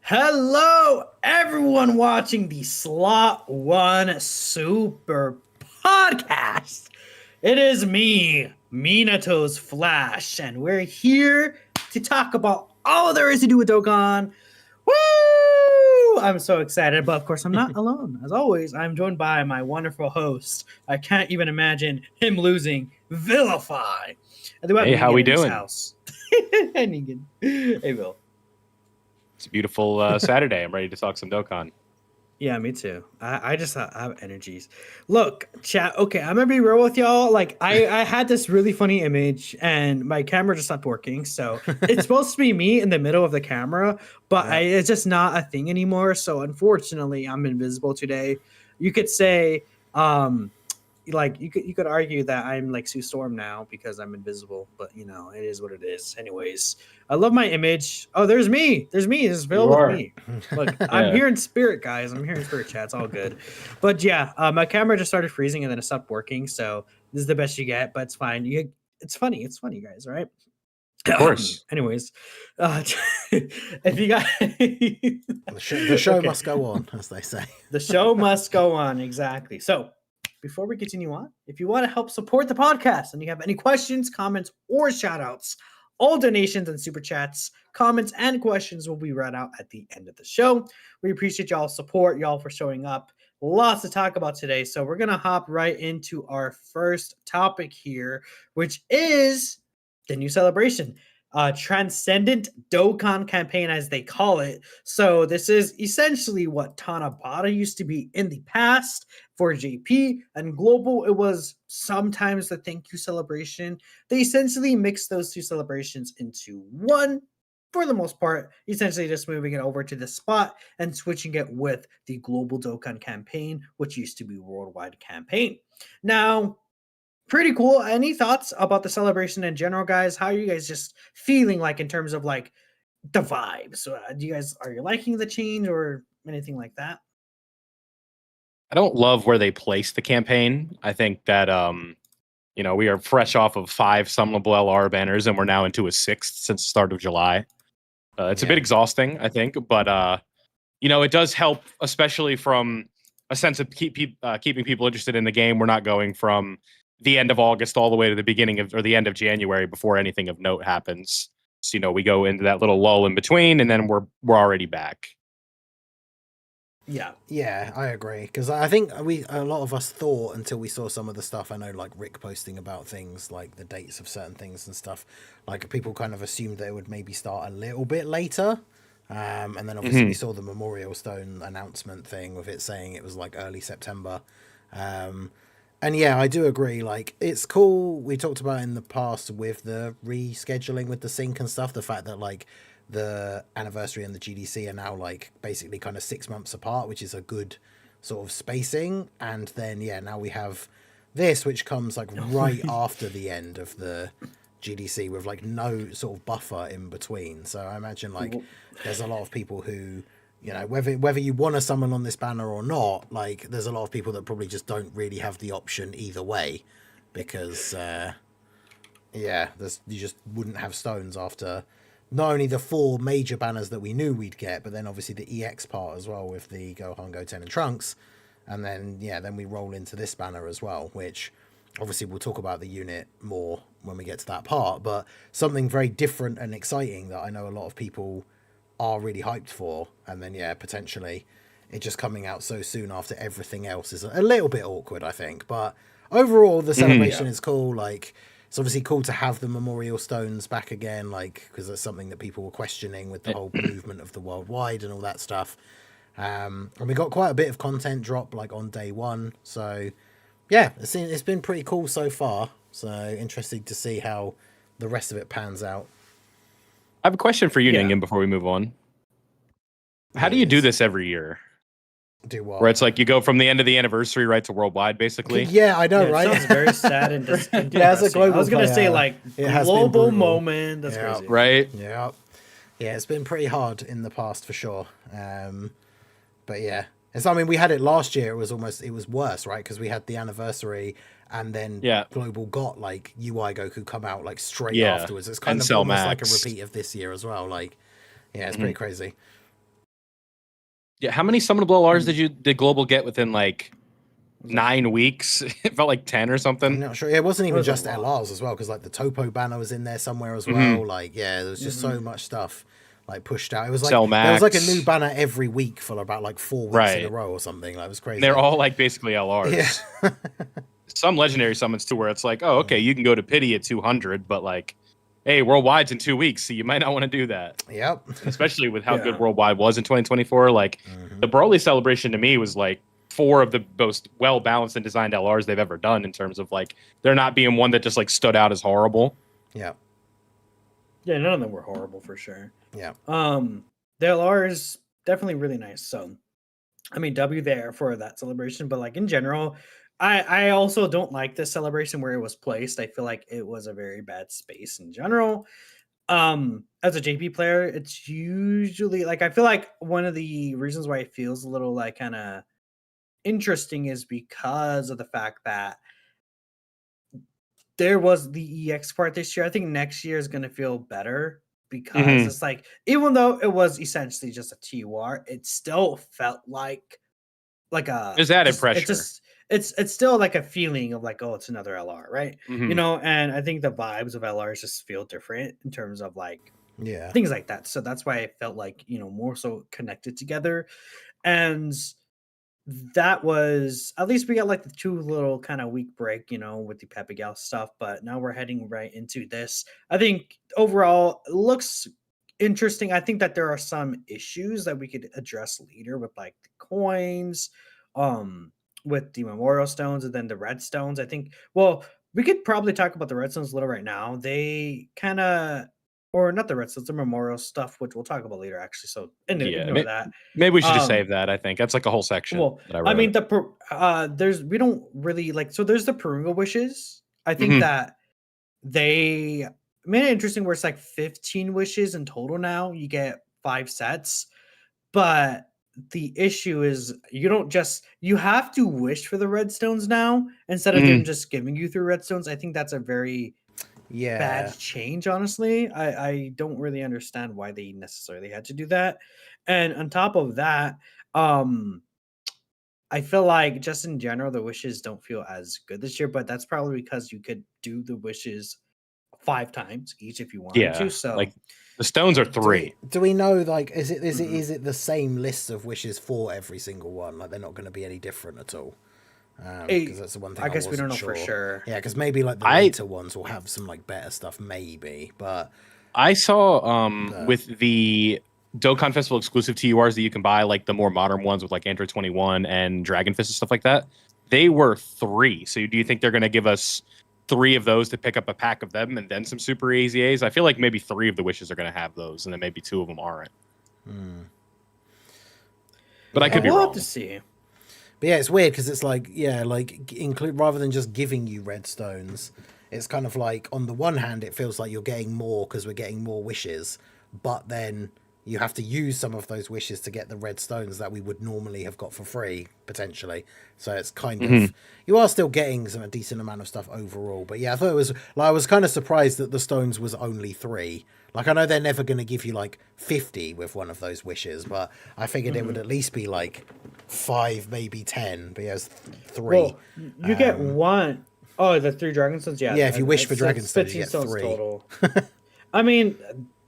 Hello, everyone watching the Slot One Super Podcast. It is me, Minato's Flash, and we're here to talk about all there is to do with Dokkan. Woo! I'm so excited, but of course, I'm not alone. As always, I'm joined by my wonderful host. I can't even imagine him losing. Vilify. Hey, how we doing? House. Hey, Bill. It's a beautiful Saturday. I'm ready to talk some Dokkan. Yeah, me too. I just have energies. Look, chat. Okay, I'm gonna be real with y'all. Like, I had this really funny image, and my camera just stopped working. So it's supposed to be me in the middle of the camera, but it's just not a thing anymore. So unfortunately, I'm invisible today. You could say, like you could argue that I'm like Sue Storm now because I'm invisible, but you know, it is what it is. Anyways, I love my image. Oh, there's me. There's me. There's Bill with me. Look, I'm here in spirit, guys. I'm here in spirit chat. It's all good. But yeah, my camera just started freezing and then it stopped working. So this is the best you get, but it's fine. It's funny. It's funny, guys, right? Of course. Anyways, if you got the show must go on, as they say. The show must go on. Exactly. So before we continue on, if you want to help support the podcast and you have any questions, comments, or shout outs, all donations and super chats, comments, and questions will be read out at the end of the show. We appreciate y'all's support, y'all for showing up. Lots to talk about today. So we're going to hop right into our first topic here, which is the new celebration. Transcendent Dokkan campaign, as they call it. So this is essentially what Tanabata used to be in the past for JP, and Global, it was sometimes the thank you celebration. They essentially mixed those two celebrations into one, for the most part, essentially just moving it over to the spot and switching it with the Global Dokkan campaign, which used to be Worldwide campaign. Now, pretty cool. Any thoughts about the celebration in general, guys? How are you guys just feeling like in terms of like the vibes? Are you liking the change or anything like that? I don't love where they placed the campaign. I think that we are fresh off of 5 summonable LR banners and we're now into a 6th since the start of July. It's a bit exhausting, I think, but it does help, especially from a sense of keeping people interested in the game. We're not going from the end of August all the way to the beginning of or the end of January before anything of note happens. So, we go into that little lull in between and then we're already back. Yeah, I agree. Because I think a lot of us thought until we saw some of the stuff. I know, like Rick posting about things like the dates of certain things and stuff. Like people kind of assumed that it would maybe start a little bit later. And then obviously we saw the Memorial Stone announcement thing with it saying it was like early September. And yeah, I do agree. Like, it's cool. We talked about in the past with the rescheduling with the sync and stuff. The fact that like the anniversary and the GDC are now like basically kind of 6 months apart, which is a good sort of spacing. And then now we have this, which comes like right after the end of the GDC with like no sort of buffer in between. So I imagine like there's a lot of people who, whether you want to summon on this banner or not, like there's a lot of people that probably just don't really have the option either way because you just wouldn't have stones after not only the 4 major banners that we knew we'd get, but then obviously the EX part as well with the Gohan, Goten, and Trunks. And then, then we roll into this banner as well, which obviously we'll talk about the unit more when we get to that part, but something very different and exciting that I know a lot of people are really hyped for. And then, potentially it just coming out so soon after everything else is a little bit awkward, I think. But overall, the celebration is cool. Like, it's obviously cool to have the Memorial Stones back again, like, because that's something that people were questioning with the whole movement of the worldwide and all that stuff. And we got quite a bit of content drop like on day 1. So yeah, it's been pretty cool so far. So interesting to see how the rest of it pans out. I have a question for you, Ningen, before we move on. How do you do this every year? Do what? Where it's like you go from the end of the anniversary right to worldwide, basically. Yeah, I know, right? It sounds very sad and as a global I was gonna say like global moment. That's crazy, right? Yeah, it's been pretty hard in the past for sure. But yeah, and so I mean, we had it last year. It was worse, right? Because we had the anniversary, and then global got like UI Goku come out like straight afterwards. It's kind of almost like a repeat of this year as well. Like, yeah, it's pretty crazy. Yeah, how many summonable LRs did Global get within like 9 weeks? It felt like 10 or I'm something. not sure. It wasn't even was a just lot. LRs as well, because like the Topo banner was in there somewhere as Mhm. well. Like, yeah, there was just so Mhm. much stuff like pushed out. It was like Cell there was like a Max. new banner every week for about like 4 weeks in a Right. row or something. Like, it was crazy. They're all like basically LRs. yeah. Some legendary summons too, where it's like, oh, okay, you can go to pity at 200, but like, hey, worldwide's in 2 weeks, so you might not want to do that. Yep. And especially with how Yeah. good worldwide was in 2024, like the Broly celebration to me was like 4 of the most well balanced and designed LRs they've ever done in terms of like there not being one that just like stood out as horrible. Yeah. Yeah, none of them were horrible for sure. Yeah. The LR is definitely really nice. So, I mean, W there for that celebration, but like in general, I also don't like this celebration where it was placed. I feel like it was a very bad space in general. As a JP player, it's usually like I feel like one of the reasons why it feels a little like kind of interesting is because of the fact that there was the EX part this year. I think next year is going to feel better because Mhm. it's like, even though it was essentially just a TUR, it still felt like a There's added just, pressure. it just it's still like a feeling of like, oh, it's another LR, right? Mhm. You know, and I think the vibes of LRs just feel different in terms of like Yeah. things like that. So that's why I felt like, you know, more so connected together. And that was at least we got like the 2 little kind of week break, you know, with the Pepe Gal stuff, but now we're heading right into this. I think overall it looks interesting. I think that there are some issues that we could address later with like the coins, um, with the memorial stones and then the red stones. I think well, we could probably talk about the red stones a little right now. They kind of or not the red stones, the memorial stuff, which we'll talk about later actually. So Yeah, ignore that. maybe we should just Um save that. I think that's like a whole section well, that I I mean, wrote. there's we don't really like so there's the Purunga wishes. I think Mhm. that they made it interesting where it's like 15 wishes in total now. You get 5 sets, but the issue is you have to wish for the redstones now instead of them Mhm. just giving you 3 redstones. I think that's a very Yeah. bad change, honestly. I don't really understand why they necessarily had to do that. And on top of that, I feel like just in general, the wishes don't feel as good this year, but that's probably because you could do the wishes 5 times each if you wanted Yeah, to. So, like the stones are 3. Do we know like is it Mhm. is it the same list of wishes for every single one? Like they're not going to be any different at all. Because that's the one thing I guess we don't wasn't know for sure. Yeah, because maybe like the I- later ones will have some like better stuff, maybe. But I saw The- with the Dokkan Festival exclusive TURs that you can buy, like the more modern ones with like Android 21 and Dragon Fist and stuff like that, they were 3. So do you think they're going to give us 3 of those to pick up a pack of them and then some super EZAs? I feel like maybe 3 of the wishes are going to have those, and then maybe 2 of them aren't. But I could be We'll wrong. have to see. But yeah, it's weird because it's like, yeah, like include rather than just giving you red stones, it's kind of like on the one hand, it feels like you're getting more because we're getting more wishes, but then you have to use some of those wishes to get the red stones that we would normally have got for free, potentially. So it's kind of, you are still getting a decent amount of stuff overall. But yeah, I thought it was, like, I was kind of surprised that the stones was only 3. Like, I know they're never going to give you like 50 with one of those wishes, but I figured it would at least be like 5, maybe 10. But yeah, it's 3. Well, you get one. Oh, the 3 dragon stones. Yeah, Yeah, if you wish for it's dragon stones, you 15 get stones 3. total. I mean,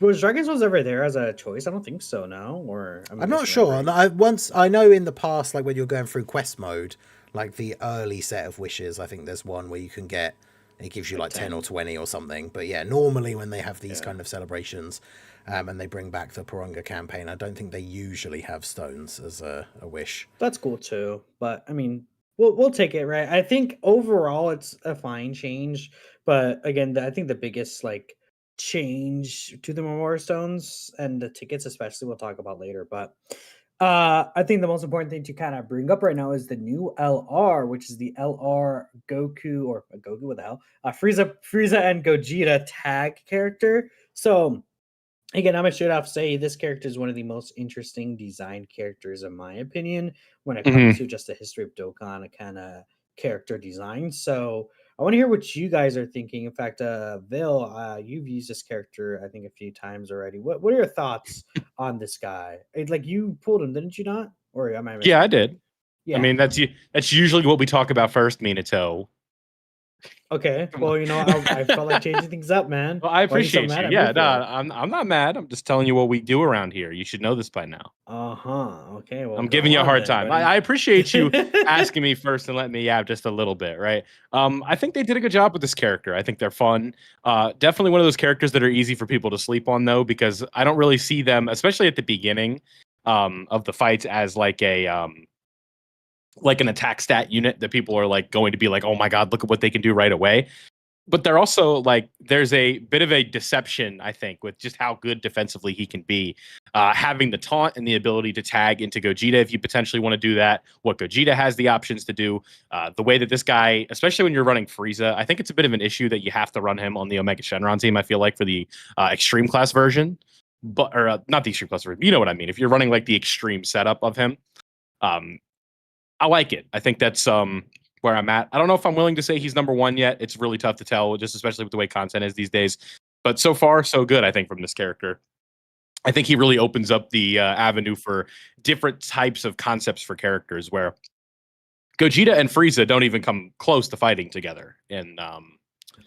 was dragon stones ever there as a choice? I don't think so. No, or I'm not sure. I know in the past, like when you're going through quest mode, like the early set of wishes, I think there's one where you can get, it gives you like 10 or 20 or something. But yeah, normally when they have these kind of celebrations, and they bring back the Purunga campaign, I don't think they usually have stones as a wish. That's cool too. But I mean, we'll take it, right? I think overall it's a fine change, but again, I think the biggest like change to the memorial stones and the tickets, especially, we'll talk about later. But I think the most important thing to kind of bring up right now is the new LR, which is the LR Goku or Goku. What the hell? Frieza and Gogeta tag character. So again, I'm gonna straight off say this character is one of the most interesting designed characters, in my opinion, when it comes to just the history of Dokkan kind of character design. So I want to hear what you guys are thinking. In fact, Vil, you've used this character, I think, a few times already. What are your thoughts on this guy? Like you pulled him, didn't you not? Or am I missing? Yeah, I did. Yeah. I mean, that's usually what we talk about first, Minato. Okay. Well, I felt like changing things up, man. Well, I Why are you so appreciate mad you. at Yeah, me no, for it? I'm not mad. I'm just telling you what we do around here. You should know this by now. Okay. Well, I'm go giving you a on hard then, time. buddy. I appreciate you asking me first and letting me yap just a little bit, right? I think they did a good job with this character. I think they're fun. Definitely one of those characters that are easy for people to sleep on, though, because I don't really see them, especially at the beginning of the fights, as like an attack stat unit that people are like going to be like, oh my god, look at what they can do right away. But they're also like, there's a bit of a deception, I think, with just how good defensively he can be. Having the taunt and the ability to tag into Gogeta if you potentially want to do that, what Gogeta has the options to do, the way that this guy, especially when you're running Frieza, I think it's a bit of an issue that you have to run him on the Omega Shenron team, I feel like, for the extreme class version. Or not the extreme class version, you know what I mean. If you're running like the extreme setup of him, I like it. I think that's where I'm at. I don't know if I'm willing to say he's number one yet. It's really tough to tell, just especially with the way content is these days. But so far, so good, I think, from this character. I think he really opens up the avenue for different types of concepts for characters where Gogeta and Frieza don't even come close to fighting together in I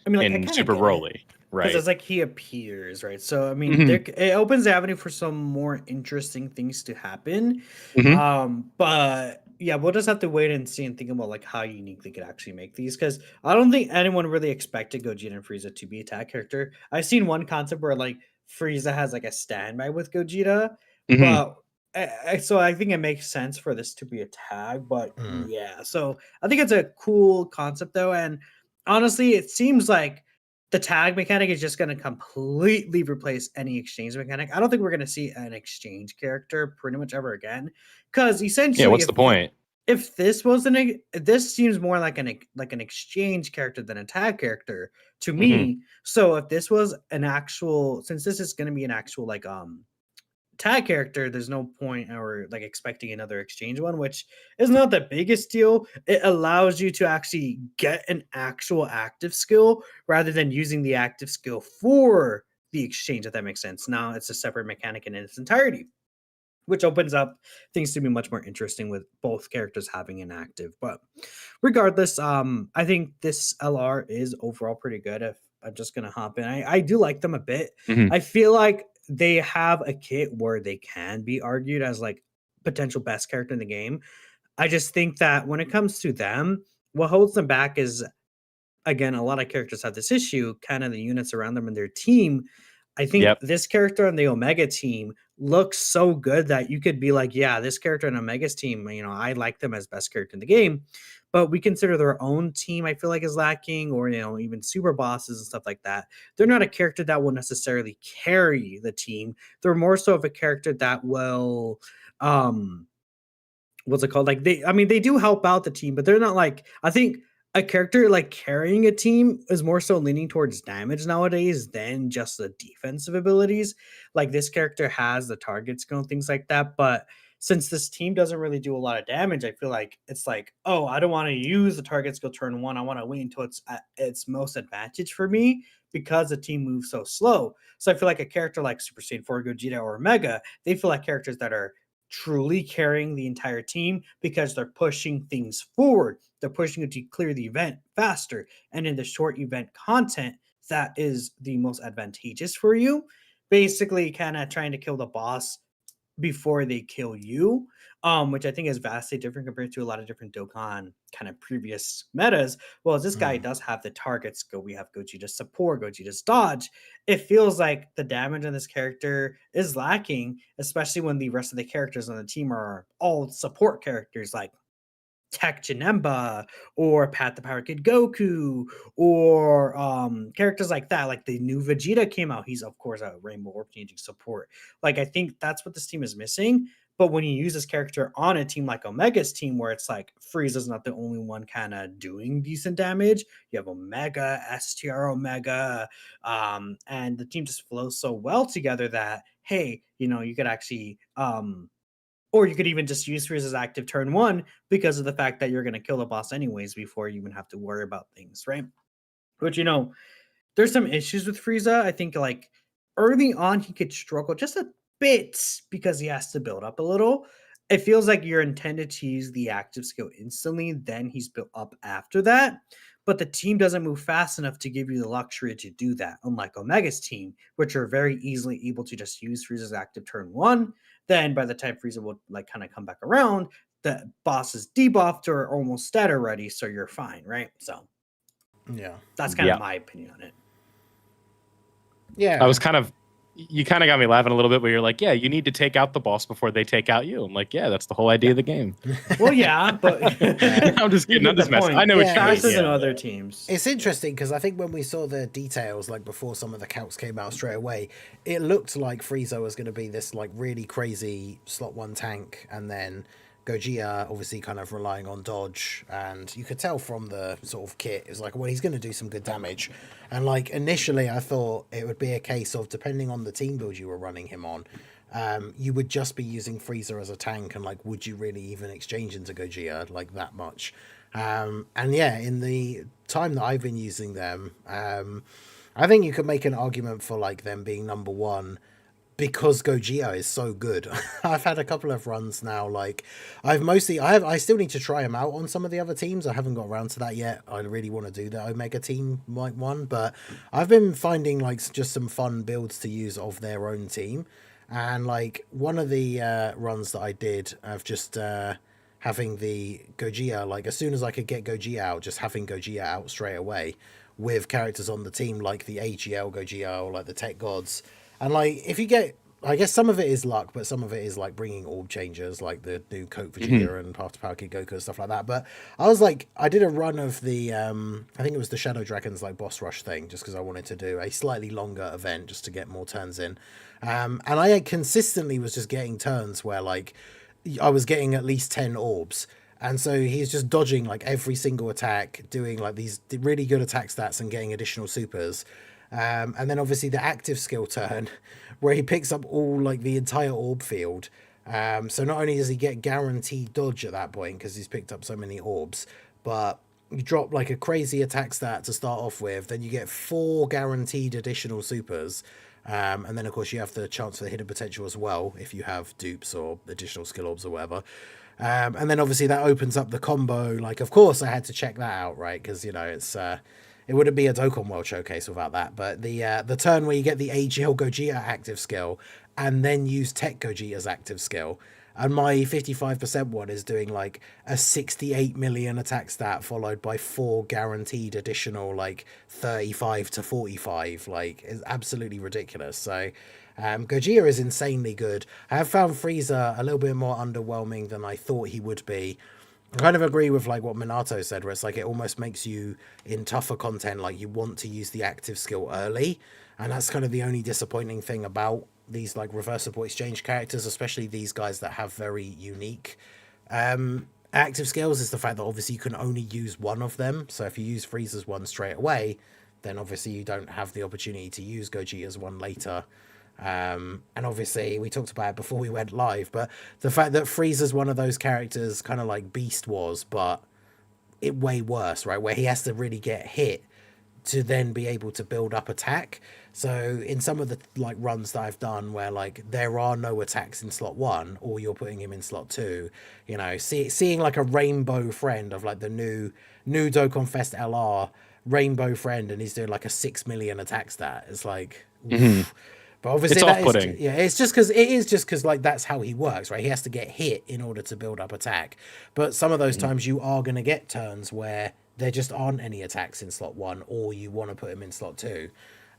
mean, like, I in kind Super of get it. Broly. Because Right. it's like he appears, right? So I mean, Mhm. it opens the avenue for some more interesting things to happen. Mhm. But yeah, we'll just have to wait and see and think about like how unique they could actually make these. Because I don't think anyone really expected Gogeta and Frieza to be a tag character. I've seen one concept where like Frieza has like a standby with Gogeta, Mhm. but so I think it makes sense for this to be a tag. But Mm. yeah, so I think it's a cool concept though, and honestly, it seems like the tag mechanic is just going to completely replace any exchange mechanic. I don't think we're going to see an exchange character pretty much ever again, because Yeah, essentially, what's the point? if this was this seems more like an exchange character than a tag character to Mhm. me. So if this was an actual, since this is going to be an actual like tag character, there's no point or like expecting another exchange one, which is not the biggest deal. It allows you to actually get an actual active skill rather than using the active skill for the exchange, if that makes sense. Now it's a separate mechanic in its entirety, which opens up things to be much more interesting with both characters having an active. But regardless, I think this LR is overall pretty good. If I'm just gonna hop in, I do like them a bit. Mhm. I feel like they have a kit where they can be argued as like potential best character in the game. I just think that when it comes to them, what holds them back is, again, a lot of characters have this issue, kind of the units around them and their team. I think Yep. this character on the Omega team looks so good that you could be like, yeah, this character on Omega's team, I like them as best character in the game. But we consider their own team, I feel like, is lacking, or even super bosses and stuff like that. They're not a character that will necessarily carry the team. They're more so of a character that will what's it called? Like they do help out the team, but they're not like, I think a character like carrying a team is more so leaning towards damage nowadays than just the defensive abilities. Like this character has the target skill and things like that, but since this team doesn't really do a lot of damage, I feel like it's like, oh, I don't want to use the target skill turn one. I want to wait until it's at its most advantage for me because the team moves so slow. So I feel like a character like Super Saiyan 4, Gogeta, or Mega, they feel like characters that are truly carrying the entire team because they're pushing things forward. They're pushing it to clear the event faster. And in the short event content, that is the most advantageous for you. Basically, kind of trying to kill the boss before they kill you, which I think is vastly different compared to a lot of different Dokkan kind of previous metas. Well, as this guy Mm. does have the targets go, we have Gogeta's support, Gogeta's dodge. It feels like the damage on this character is lacking, especially when the rest of the characters on the team are all support characters like Tech Janemba or Pat the Power Kid Goku or characters like that. Like the new Vegeta came out. He's of course a Rainbow Orb changing support. Like I think that's what this team is missing. But when you use this character on a team like Omega's team, where it's like Frieza's not the only one kind of doing decent damage, you have Omega, STR Omega, and the team just flows so well together that hey, you could actually or you could even just use Frieza's active turn one because of the fact that you're going to kill the boss anyways before you even have to worry about things, right? Which, there's some issues with Frieza. I think like early on, he could struggle just a bit because he has to build up a little. it feels like you're intended to use the active skill instantly, then he's built up after that. But the team doesn't move fast enough to give you the luxury to do that, unlike Omega's team, which are very easily able to just use Frieza's active turn 1. Then by the time Frieza will like kind of come back around, the boss is debuffed or almost dead already, so you're fine, right? So Yeah. that's kind of my opinion on it. Yeah. You kind of got me laughing a little bit where you're like, yeah, you need to take out the boss before they take out you. I'm like, yeah, that's the whole idea of the game. Well, yeah, but I'm just kidding. I'm just messing. I know what you mean. Faster than other teams. It's interesting because I think when we saw the details, like before some of the calcs came out straight away, it looked like Frieza was going to be this like really crazy slot 1 tank, and then Gogeta obviously kind of relying on dodge, and you could tell from the sort of kit, it was like, well, he's going to do some good damage. And like initially I thought it would be a case of, depending on the team build you were running him on, you would just be using Frieza as a tank, and like, would you really even exchange into Gogeta like that much? And yeah, in the time that I've been using them, I think you could make an argument for like them being number 1 because Gogeta is so good. I've had a couple of runs now. Like I still need to try him out on some of the other teams. I haven't got around to that yet. I really want to do the Omega team like one, but I've been finding like just some fun builds to use of their own team. And like one of the runs that I did of just having the Gogeta, like as soon as I could get Gogeta out, just having Gogeta out straight away with characters on the team like the AGL Gogeta or like the Tech Gods. And like, if you get, I guess some of it is luck, but some of it is like bringing orb changers, like the new Coke Vegeta and After Power Kid Goku and stuff like that. But I was like, I did a run of the, I think it was the Shadow Dragons like boss rush thing, just because I wanted to do a slightly longer event just to get more turns in. And I consistently was just getting turns where like I was getting at least 10 orbs. And so he's just dodging like every single attack, doing like these really good attack stats and getting additional supers. And then obviously the active skill turn where he picks up all like the entire orb field. So not only does he get guaranteed dodge at that point because he's picked up so many orbs, but you drop like a crazy attack stat to start off with, then you get 4 guaranteed additional supers. And then of course you have the chance for the hidden potential as well if you have dupes or additional skill orbs or whatever. And then obviously that opens up the combo. Like, of course I had to check that out, right? Because, you know, it wouldn't be a Dokkan World Showcase without that. But the turn where you get the AGL Gogeta active skill and then use Tech Gogeta's active skill. And my 55% one is doing like a 68 million attack stat followed by 4 guaranteed additional like 35 to 45. Like, it's absolutely ridiculous. So Gogeta is insanely good. I have found Frieza a little bit more underwhelming than I thought he would be. I kind of agree with like what Minato said, where it's like it almost makes you in tougher content like you want to use the active skill early, and that's kind of the only disappointing thing about these like reversible exchange characters, especially these guys that have very unique active skills, is the fact that obviously you can only use one of them. So if you use Frieza's one straight away, then obviously you don't have the opportunity to use Gogeta's one later. And obviously we talked about it before we went live, but the fact that Frieza's one of those characters kind of like Beast was, but it way worse, right? Where he has to really get hit to then be able to build up attack. So in some of the like runs that I've done where like there are no attacks in slot 1 or you're putting him in slot 2, you know, seeing like a rainbow friend of like the new Dokkan Fest LR rainbow friend, and he's doing like a 6 million attack stat. It's like, oof. But obviously it's that off-putting. it's just because like that's how he works, right? He has to get hit in order to build up attack. But some of those times you are going to get turns where there just aren't any attacks in slot 1, or you want to put him in slot 2.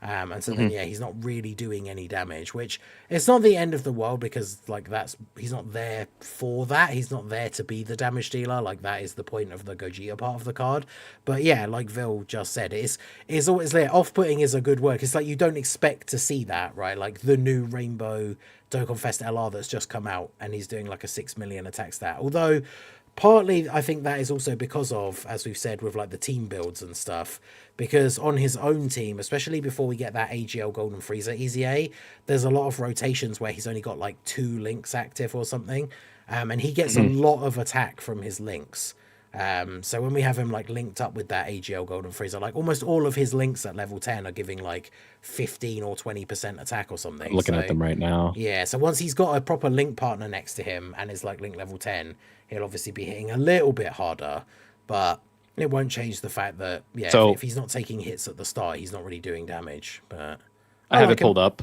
And so then, yeah, he's not really doing any damage, which it's not the end of the world because like he's not there for that. He's not there to be the damage dealer. Like that is the point of the Gogeta part of the card. But yeah, like Vil just said, it's always like off-putting is a good word. It's like you don't expect to see that, right? Like the new Rainbow Dokkan Fest LR that's just come out and he's doing like a 6 million attack stat. Although partly I think that is also because of, as we've said, with like the team builds and stuff, because on his own team, especially before we get that AGL Golden Frieza EZA, there's a lot of rotations where he's only got like 2 links active or something, and he gets a lot of attack from his links. So when we have him like linked up with that AGL Golden Frieza, like almost all of his links at level 10 are giving like 15 or 20% attack or something. I'm looking at them right now. Yeah, so once he's got a proper link partner next to him and is like link level 10, he'll obviously be hitting a little bit harder, but it won't change the fact that if he's not taking hits at the start, he's not really doing damage. But I have it pulled up.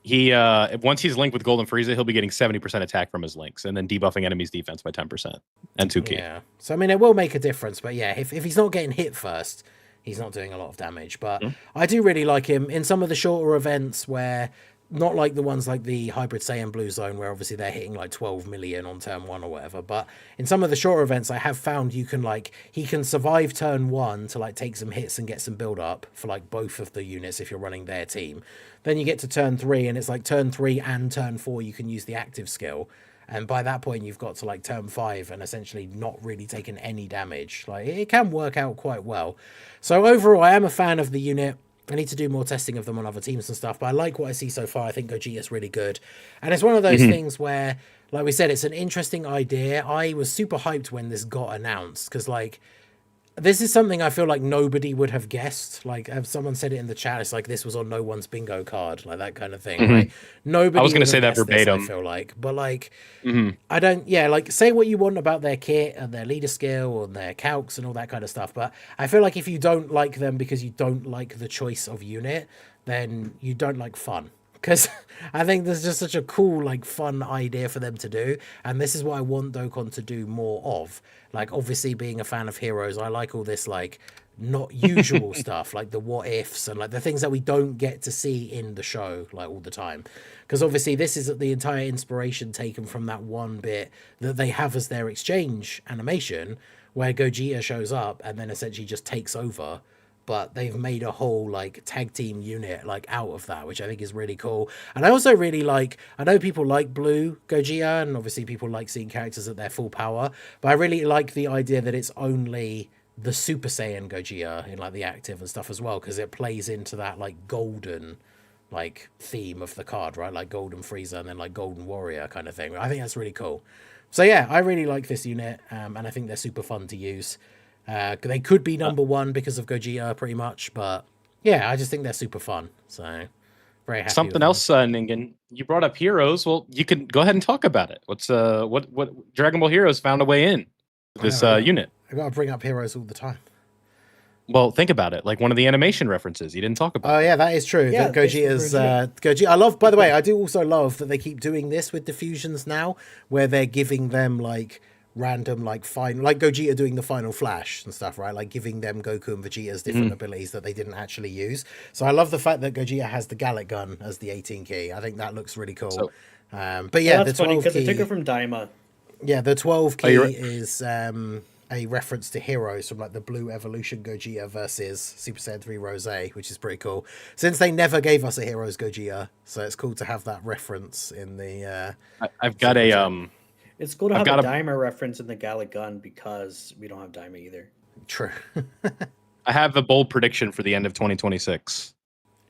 He once he's linked with Golden Frieza, he'll be getting 70% attack from his links, and then debuffing enemies' defense by 10% and 2 key. Yeah, so I mean, it will make a difference, but yeah, if he's not getting hit first, he's not doing a lot of damage. But I do really like him in some of the shorter events where, not like the ones like the Hybrid Saiyan Blue Zone, where obviously they're hitting like 12 million on turn 1 or whatever. But in some of the shorter events, I have found he can survive turn 1 to like take some hits and get some build up for like both of the units if you're running their team. Then you get to turn 3 and it's like turn 3 and turn 4 you can use the active skill. And by that point, you've got to like turn 5 and essentially not really taking any damage. Like, it can work out quite well. So overall, I am a fan of the unit. I need to do more testing of them on other teams and stuff, but I like what I see so far. I think Gogeta's really good. And it's one of those things where, like we said, it's an interesting idea. I was super hyped when this got announced because, like, this is something I feel like nobody would have guessed. Like, if someone said it in the chat, it's like this was on no one's bingo card, like that kind of thing. Right? Nobody. I was going to would say have that guessed this, verbatim. I feel like, but like, I don't. Yeah, like say what you want about their kit and their leader skill and their calcs and all that kind of stuff. But I feel like if you don't like them because you don't like the choice of unit, then you don't like fun. Because I think there's just such a cool, like, fun idea for them to do. And this is what I want Dokkan to do more of. Like, obviously, being a fan of heroes, I like all this, like, not usual stuff, like the what ifs and, like, the things that we don't get to see in the show, like, all the time. Because, obviously, this is the entire inspiration taken from that one bit that they have as their exchange animation, where Gogeta shows up and then essentially just takes over. But they've made a whole like tag team unit like out of that, which I think is really cool. And I also really like, I know people like Blue Gogeta and obviously people like seeing characters at their full power, but I really like the idea that it's only the Super Saiyan Gogeta in like the active and stuff as well, because it plays into that like golden like theme of the card, right? Like Golden Frieza and then like Golden Warrior kind of thing. I think that's really cool. So yeah, I really like this unit, and I think they're super fun to use. They could be number 1 because of Gogeta, pretty much, but yeah, I just think they're super fun. So very happy. Something else, Ningen. You brought up heroes. Well, you can go ahead and talk about it. What's what Dragon Ball Heroes found a way in this unit? I gotta bring up heroes all the time. Well, think about it. Like one of the animation references you didn't talk about. Oh yeah, that is true. Yeah, that Gogeta's Gogeta. I love. By the way, I do also love that they keep doing this with the fusions now, where they're giving them like random like final, like Gogeta doing the final flash and stuff, right? Like giving them Goku and Vegeta's different abilities that they didn't actually use. So I love the fact that Gogeta has the Gallic gun as the 18 key. I think that looks really cool. So, but yeah, that's the 12 funny because key, they took it from Daima. Yeah, the 12 key right? is a reference to heroes from like the Blue Evolution Gogeta versus Super Saiyan 3 Rose, which is pretty cool. Since they never gave us a Heroes Gogeta, so it's cool to have that reference in the. I've got a It's cool to I've have a got Daima reference in the Gallic gun because we don't have Daima either. True. I have a bold prediction for the end of 2026.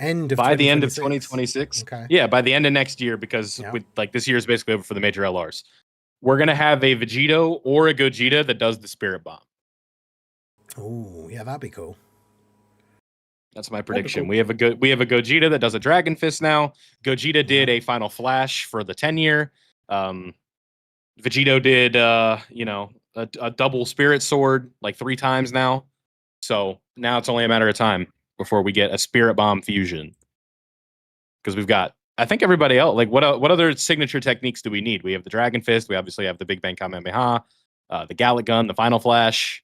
By the end of 2026. Okay. Yeah, by the end of next year, because with like this year is basically over for the major LRs. We're gonna have a Vegito or a Gogeta that does the Spirit Bomb. Oh, yeah, that'd be cool. That's my prediction. cool. We have a Gogeta that does a Dragon Fist now. Gogeta did a Final Flash for the 10-year. Vegito did a double Spirit Sword like 3 times now. So now it's only a matter of time before we get a Spirit Bomb fusion. Because we've got, I think everybody else, like what other signature techniques do we need? We have the Dragon Fist. We obviously have the Big Bang Kamehameha, the Gallic Gun, the Final Flash.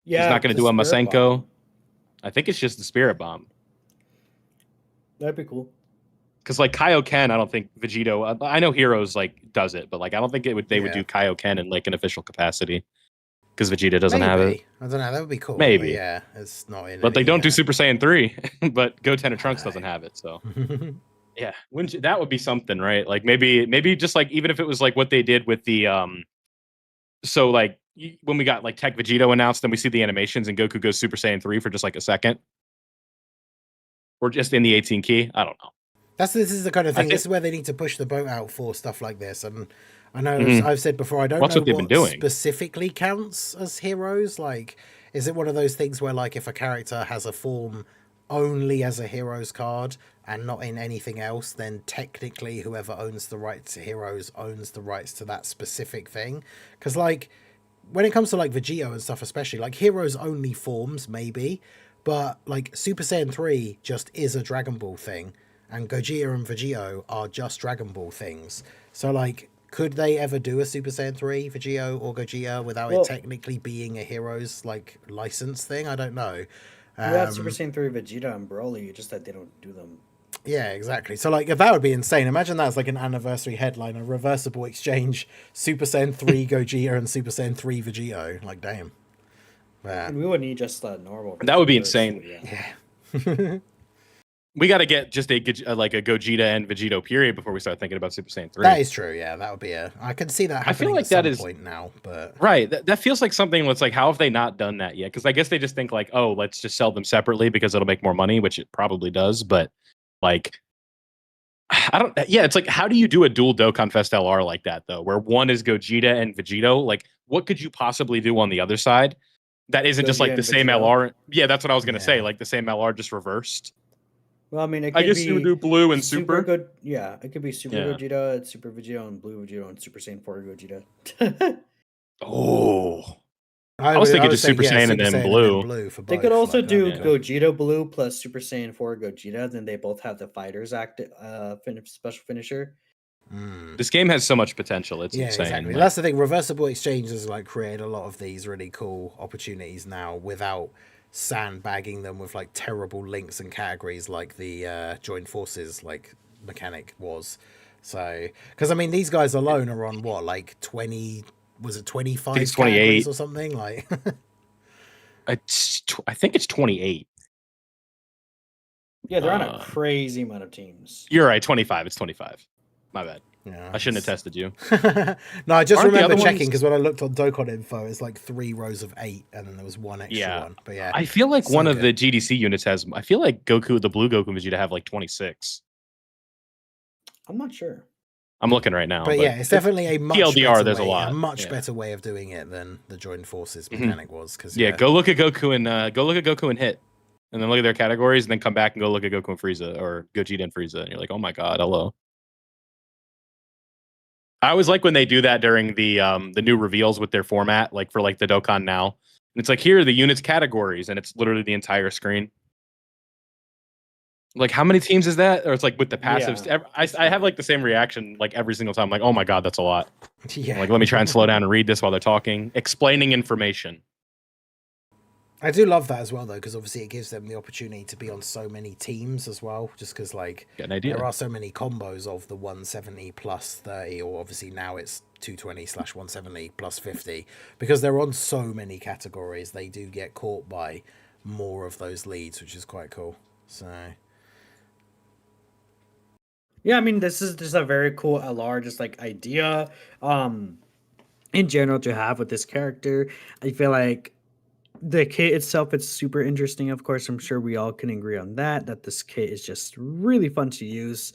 Yeah, he's not going to do a Spirit Masenko. Bomb. I think it's just the Spirit Bomb. That'd be cool. Because like Kaioken, I don't think Vegito. I know Heroes like does it, but like I don't think they would do Kaioken in like an official capacity. Because Vegeta doesn't have it. I don't know. That would be cool. Maybe. But yeah, it's not in. But they don't do Super Saiyan 3. But Goten and Trunks doesn't have it. So yeah, that would be something, right? Like maybe just like even if it was like what they did with the so like when we got like Tech Vegito announced, then we see the animations and Goku goes Super Saiyan 3 for just like a second, or just in the 18 key. I don't know. This is the kind of thing. This is where they need to push the boat out for stuff like this, and I know I've said before, I don't That's know what they've been what doing. specifically counts as heroes. Like, is it one of those things where, like, if a character has a form only as a heroes card and not in anything else, then technically whoever owns the rights to heroes owns the rights to that specific thing? Because, like, when it comes to, like, Vegito and stuff especially, like, heroes only forms, maybe, but, like, Super Saiyan 3 just is a Dragon Ball thing, and Gogeta and Vegito are just Dragon Ball things. So, like, could they ever do a Super Saiyan 3 Vegito or Gogeta without it technically being a heroes, like, license thing? I don't know. We got Super Saiyan 3 Vegeta and Broly, just that they don't do them. Yeah, exactly. So, like, that would be insane. Imagine that as, like, an anniversary headline, a reversible exchange, Super Saiyan 3 Gogeta and Super Saiyan 3 Vegito. Like, damn. And we would need just a normal. That would be insane. Yeah. We got to get just a Gogeta and Vegito period before we start thinking about Super Saiyan 3. That is true. Yeah, that would be I can see that happening. I feel like at some point now, but right. That feels like something that's like, how have they not done that yet? Because I guess they just think like, oh, let's just sell them separately because it'll make more money, which it probably does. But like, I don't. Yeah, it's like, how do you do a dual Dokkan Fest LR like that though, where one is Gogeta and Vegito? Like, what could you possibly do on the other side that isn't just like the same LR? Yeah, that's what I was gonna say. Like the same LR just reversed. Well, I mean, it could you would do blue and super. Good. Yeah, it could be Super Gogeta, Super Vegito, and Blue Vegito, and Super Saiyan 4 Gogeta. I was thinking just Super Saiyan and then blue. They could also do Gogeta Blue plus Super Saiyan 4 Gogeta. Then they both have the Fighters special finisher. This game has so much potential. It's insane. Exactly. That's the thing. Reversible exchanges like create a lot of these really cool opportunities now without sandbagging them with like terrible links and categories like the joined forces like mechanic was. So, because I mean, these guys alone are on what, like 20? Was it 25 categories or something? Like, I think it's 28. Yeah, they're on a crazy amount of teams. You're right, 25. It's 25. My bad. Yeah, I shouldn't have tested you. No, I just remember checking because when I looked on Dokkan info, it's like 3 rows of 8, and then there was one extra one. But yeah, I feel like one of the GDC units has. I feel like Goku, the blue Goku Vegeta, have like 26. I'm not sure. I'm looking right now. But yeah, it's definitely a much TLDR. There's a much better way of doing it than the joined forces mechanic was. Because go look at Goku and hit, and then look at their categories, and then come back and go look at Goku and Frieza or Gogeta and Frieza, and you're like, oh my god, hello. I always like when they do that during the new reveals with their format, like for like the Dokkan Now. And it's like, here are the units categories, and it's literally the entire screen. Like, how many teams is that? Or it's like with the passives. Yeah. I have like the same reaction like every single time. Like, oh my god, that's a lot. Yeah. Like, let me try and slow down and read this while they're talking, explaining information. I do love that as well, though, because obviously it gives them the opportunity to be on so many teams as well, just because, like, there are so many combos of the 170 plus 30, or obviously now it's 220/170 plus 50. Because they're on so many categories, they do get caught by more of those leads, which is quite cool. So, yeah, I mean, this is just a very cool LR, just like idea in general to have with this character. I feel like the kit itself, it's super interesting. Of course, I'm sure we all can agree on that this kit is just really fun to use.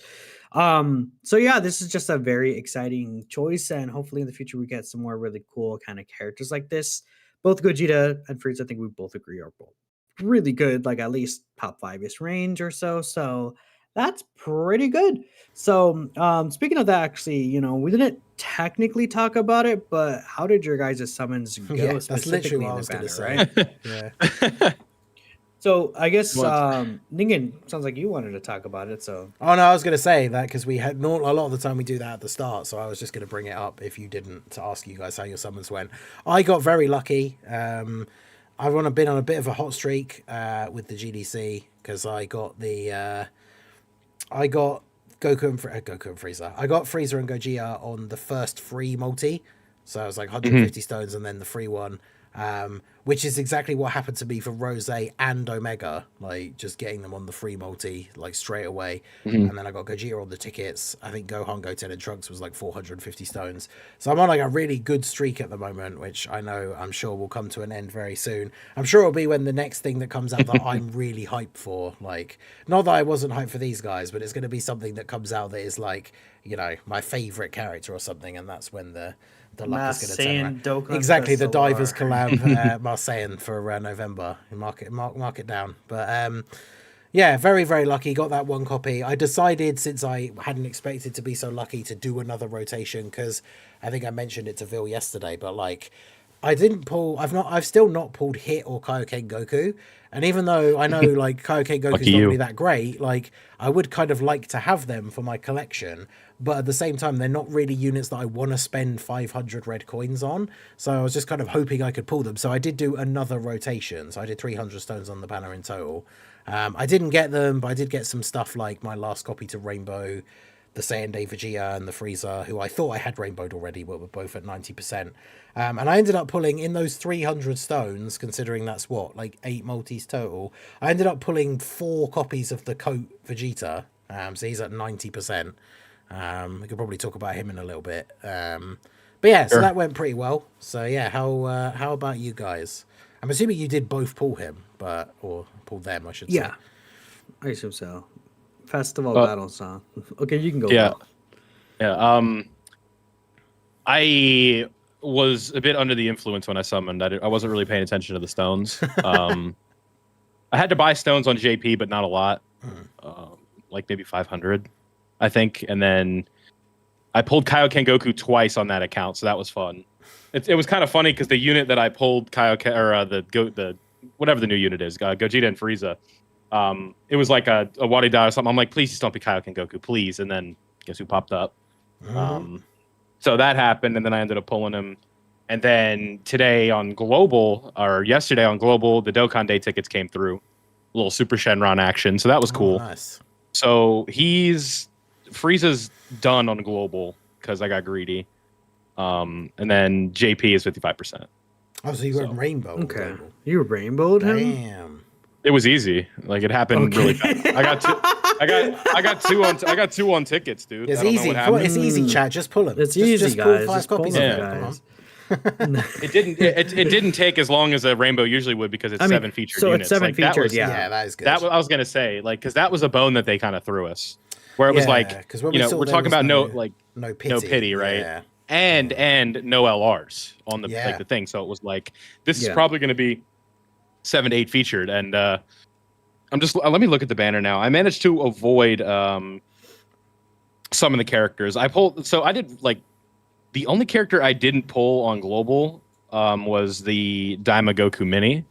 So yeah, this is just a very exciting choice, and hopefully in the future we get some more really cool kind of characters like this. Both Gogeta and Frieza, I think we both agree, are both really good, like at least top 5-ish range or so. So that's pretty good. So speaking of that, actually, we didn't technically talk about it, but how did your guys' summons go? Yeah, that's literally what I was going to say. Right? Yeah. So I guess Ningen, sounds like you wanted to talk about it. So no, I was going to say that because we had a lot of the time we do that at the start. So I was just going to bring it up if you didn't, to ask you guys how your summons went. I got very lucky. I've been on a bit of a hot streak with the GDC because I got Goku and Frieza. I got Frieza and Gogeta on the first free multi. So I was like 150 stones and then the free one. which is exactly what happened to me for Rose and Omega, like just getting them on the free multi like straight away. Mhm. And then I got Gogeta on the tickets. I think Gohan, Goten, and Trunks was like 450 stones. So I'm on like a really good streak at the moment, which I'm sure will come to an end very soon. I'm sure it'll be when the next thing that comes out that I'm really hyped for. Like, not that I wasn't hyped for these guys, but it's going to be something that comes out that is like, you know, my favorite character or something, and that's when the luck is going to turn around. Dokkan Exactly, the Festival. Divers collab, Marseillan for November. Mark it down. But yeah, very, very lucky. Got that one copy. I decided, since I hadn't expected to be so lucky, to do another rotation, because I think I mentioned it to Vil yesterday, but like, I've still not pulled Hit or Kaioken Goku. And even though I know like Kaioken Goku's not really that great, like I would kind of like to have them for my collection, but at the same time they're not really units that I want to spend 500 red coins on. So I was just kind of hoping I could pull them. So I did do another rotation. So I did 300 stones on the banner in total. I didn't get them, but I did get some stuff like my last copy to Rainbow, the Saiyan Day Vegeta, and the Frieza, who I thought I had rainbowed already, but were both at 90%. And I ended up pulling in those 300 stones, considering that's what, like 8 multis total. I ended up pulling 4 copies of the Coat Vegeta, so he's at 90%. We could probably talk about him in a little bit. But yeah, so that went pretty well. So yeah, how about you guys? I'm assuming you did both pull him, or pull them, I should say. Yeah, I assume so. Festival battle song. Okay, you can go. Yeah. Yeah. I was a bit under the influence when I summoned. I wasn't really paying attention to the stones. I had to buy stones on JP, but not a lot. Like maybe 500, I think. And then I pulled Kaioken Goku twice on that account, so that was fun. It was kind of funny because the unit that I pulled Kaioken, or the whatever the new unit is, Gogeta and Frieza. It was like a Wadida or something. I'm like, please just don't be Kaioken Goku, please. And then guess who popped up? So that happened, and then I ended up pulling him. And then today on Global, or yesterday on Global, the Dokkan Day tickets came through. A little Super Shenron action, so that was cool. Nice. So Frieza's done on Global because I got greedy. And then JP is 55%. Oh, so you went Rainbow. Okay. Global. You rainbowed him? Damn. It was easy. Like it happened really fast. I got two on tickets, dude. It's easy. It's easy, chat. Just pull them. It's easy, just guys. Pull 5 copies of it. Guys. It didn't take as long as a Rainbow usually would because it's 7 featured so units. It's 7 like, featured, that is good. I was gonna say, like, because that was a bone that they kind of threw us, where it was like, we're talking about no pity, right? Yeah. And no LRs on the like the thing. So it was like this is probably going to be 7 to 8 featured, and let me look at the banner now. I managed to avoid some of the characters. I did like the only character I didn't pull on Global was the Daima Goku Mini,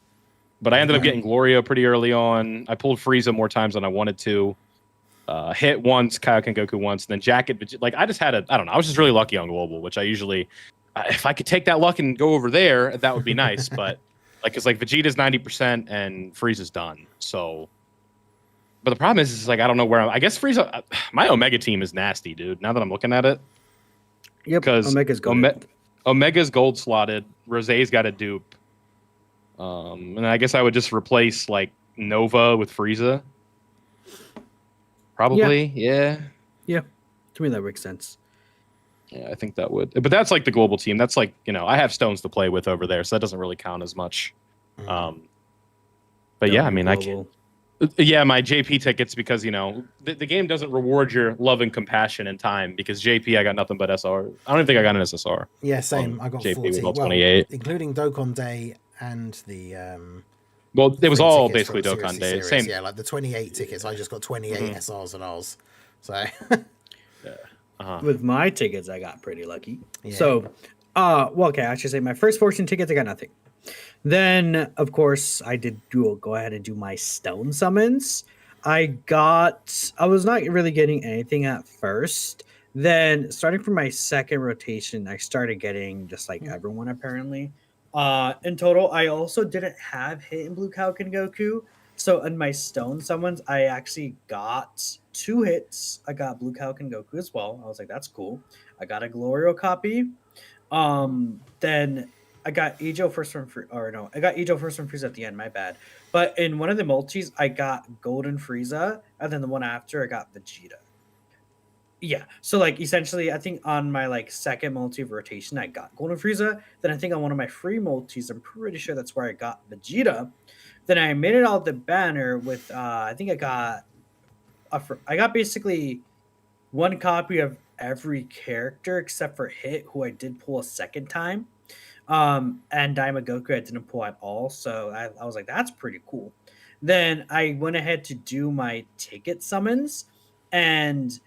but I ended up getting Gloria pretty early on. I pulled Frieza more times than I wanted to. Hit once, Kaioken Goku once, and then Jacket. Like I just had I don't know. I was just really lucky on Global, which I usually, if I could take that luck and go over there, that would be nice. But because Vegeta's 90% and Frieza's done. So, but the problem is like I don't know where I guess Frieza. My Omega team is nasty, dude. Now that I'm looking at it. Yep. Because Omega's gold. Omega's gold slotted. Rosé's got a dupe. And I guess I would just replace like Nova with Frieza. Probably, yeah. To me, that makes sense. Yeah, I think that would. But that's like the Global team. That's like, I have stones to play with over there, so that doesn't really count as much. But yeah, I mean, Global. my JP tickets, because, the game doesn't reward your love and compassion and time, because JP, I got nothing but SR. I don't even think I got an SSR. Yeah, same. I got JP 40. with all 28. Including Dokkan Day and the... well, it was all basically Dokkan Day. Same. Yeah, like the 28 tickets. I just got 28 SRs and Rs. So... With my tickets, I got pretty lucky. Yeah. So, okay, I should say my first fortune tickets, I got nothing. Then, of course, I did go ahead and do my stone summons. I was not really getting anything at first. Then, starting from my second rotation, I started getting just like everyone, apparently. In total, I also didn't have Hit in Blue Kaioken Goku. So in my stone summons, I actually got 2 hits. I got Blue Kaioken Goku as well. I was like, that's cool. I got a Glorio copy. Then I got Ijo first from or no, I got Ijo first from Frieza at the end. My bad. But in one of the multis, I got Golden Frieza, and then the one after, I got Vegeta. Yeah. So like essentially, I think on my like second multi of rotation, I got Golden Frieza. Then I think on one of my free multis, I'm pretty sure that's where I got Vegeta. Then I made it out the banner with I think I got I got basically one copy of every character except for Hit, who I did pull a second time. And Daima Goku I didn't pull at all. So I was like, that's pretty cool. Then I went ahead to do my ticket summons, and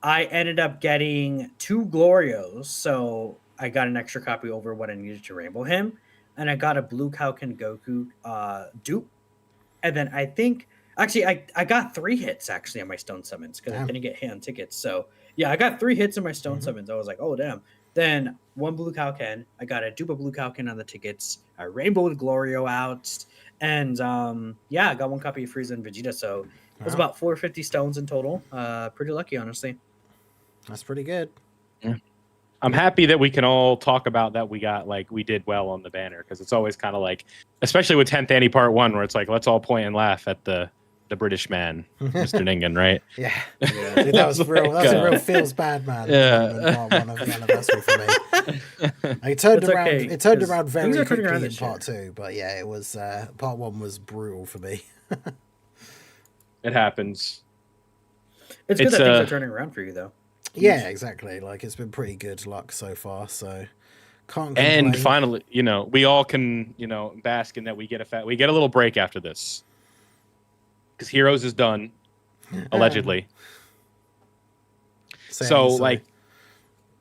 I ended up getting 2 Glorios. So I got an extra copy over what I needed to rainbow him. And I got a Blue Kauken Goku dupe. And then I think actually I got 3 hits actually on my stone summons because I didn't get hit on tickets. So yeah, I got 3 hits on my stone summons. I was like, oh damn. Then 1 Blue Kauken. I got a dupe of Blue Kauken on the tickets. I rainbowed Glorio out. And yeah, I got 1 copy of Frieza and Vegeta. So it was about 450 stones in total. Pretty lucky, honestly. That's pretty good. Yeah. I'm happy that we can all talk about that we did well on the banner, because it's always kind of like, especially with 10th Annie Part 1, where it's like, let's all point and laugh at the British man, Mr. Ningen, right? Yeah. Dude, that was real. That was a real feels bad man. Yeah. Part 1 of the anniversary for me. It turned around. Okay, It turned around very quickly quickly around in Part 2, but yeah, it was Part 1 was brutal for me. It happens. It's good that things are turning around for you, though. Yeah, exactly. Like, it's been pretty good luck so far, so can't complain. And finally, we all can, bask in that we get a little break after this, because Heroes is done, allegedly. So like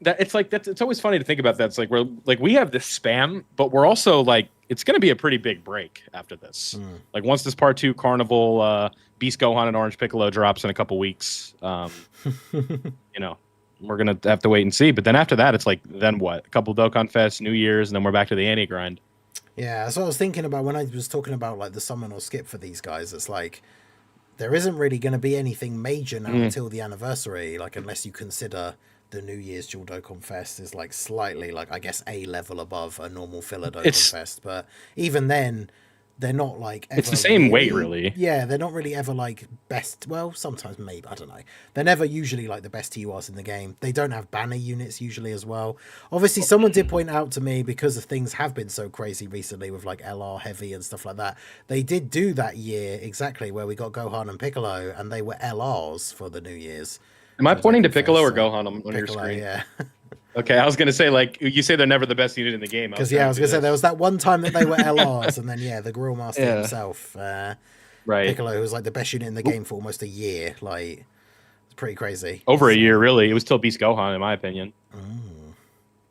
that, it's always funny to think about that. It's like we have this spam, but we're also like, it's going to be a pretty big break after this. Like once this Part 2 Carnival Beast Gohan and Orange Piccolo drops in a couple weeks, we're gonna have to wait and see. But then after that, it's like, then what? A couple Dokkan Fest, New Year's, and then we're back to the Annie grind. Yeah, that's what I was thinking about when I was talking about like the summon or skip for these guys. It's like there isn't really going to be anything major now until the anniversary, like unless you consider the New Year's Dual Dokkan Fest is like slightly, like, I guess, a level above a normal filler Dokkan Fest. But even then, they're not like ever it's the same weight, really. Yeah, they're not really ever like best. Well, sometimes maybe, I don't know. They're never usually like the best TURs in the game. They don't have banner units usually as well. Obviously, someone did point out to me, because of things have been so crazy recently with like LR Heavy and stuff like that, they did do that year exactly where we got Gohan and Piccolo, and they were LRs for the New Year's. Am I pointing to Piccolo or Gohan on Piccolo, your screen? Yeah. Okay, I was gonna say, like, you say they're never the best unit in the game. Because I was gonna say there was that one time that they were LRs, and then the Grill Master himself, right, Piccolo, who was like the best unit in the game for almost a year. Like, it's pretty crazy. Over a year, really. It was still Beast Gohan, in my opinion.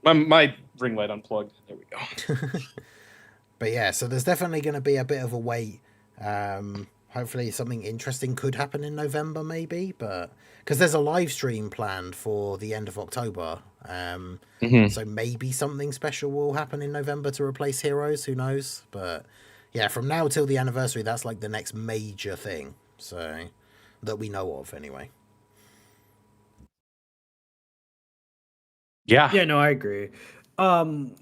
My ring light unplugged. There we go. But yeah, so there's definitely going to be a bit of a wait. Hopefully something interesting could happen in November, maybe, but because there's a live stream planned for the end of October. So maybe something special will happen in November to replace Heroes. Who knows? But yeah, from now till the anniversary, that's like the next major thing. So that we know of, anyway. Yeah. Yeah, no, I agree. But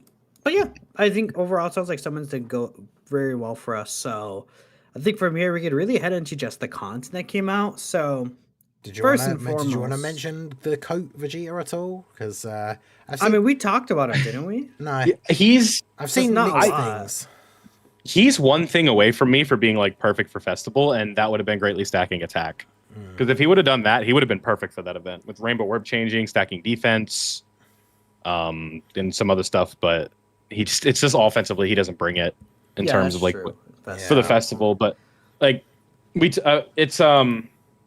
yeah, I think overall it sounds like someone's did go very well for us. So I think from here we could really head into just the content that came out. So did you want to mention the coat Vegeta at all? Because I mean, we talked about it, didn't we? No, I've seen mixed things. He's one thing away from me for being like perfect for festival, and that would have been greatly stacking attack. Because if he would have done that, he would have been perfect for that event with Rainbow Orb changing, stacking defense, and some other stuff. But it's just offensively he doesn't bring it in terms of like for the festival. But like it's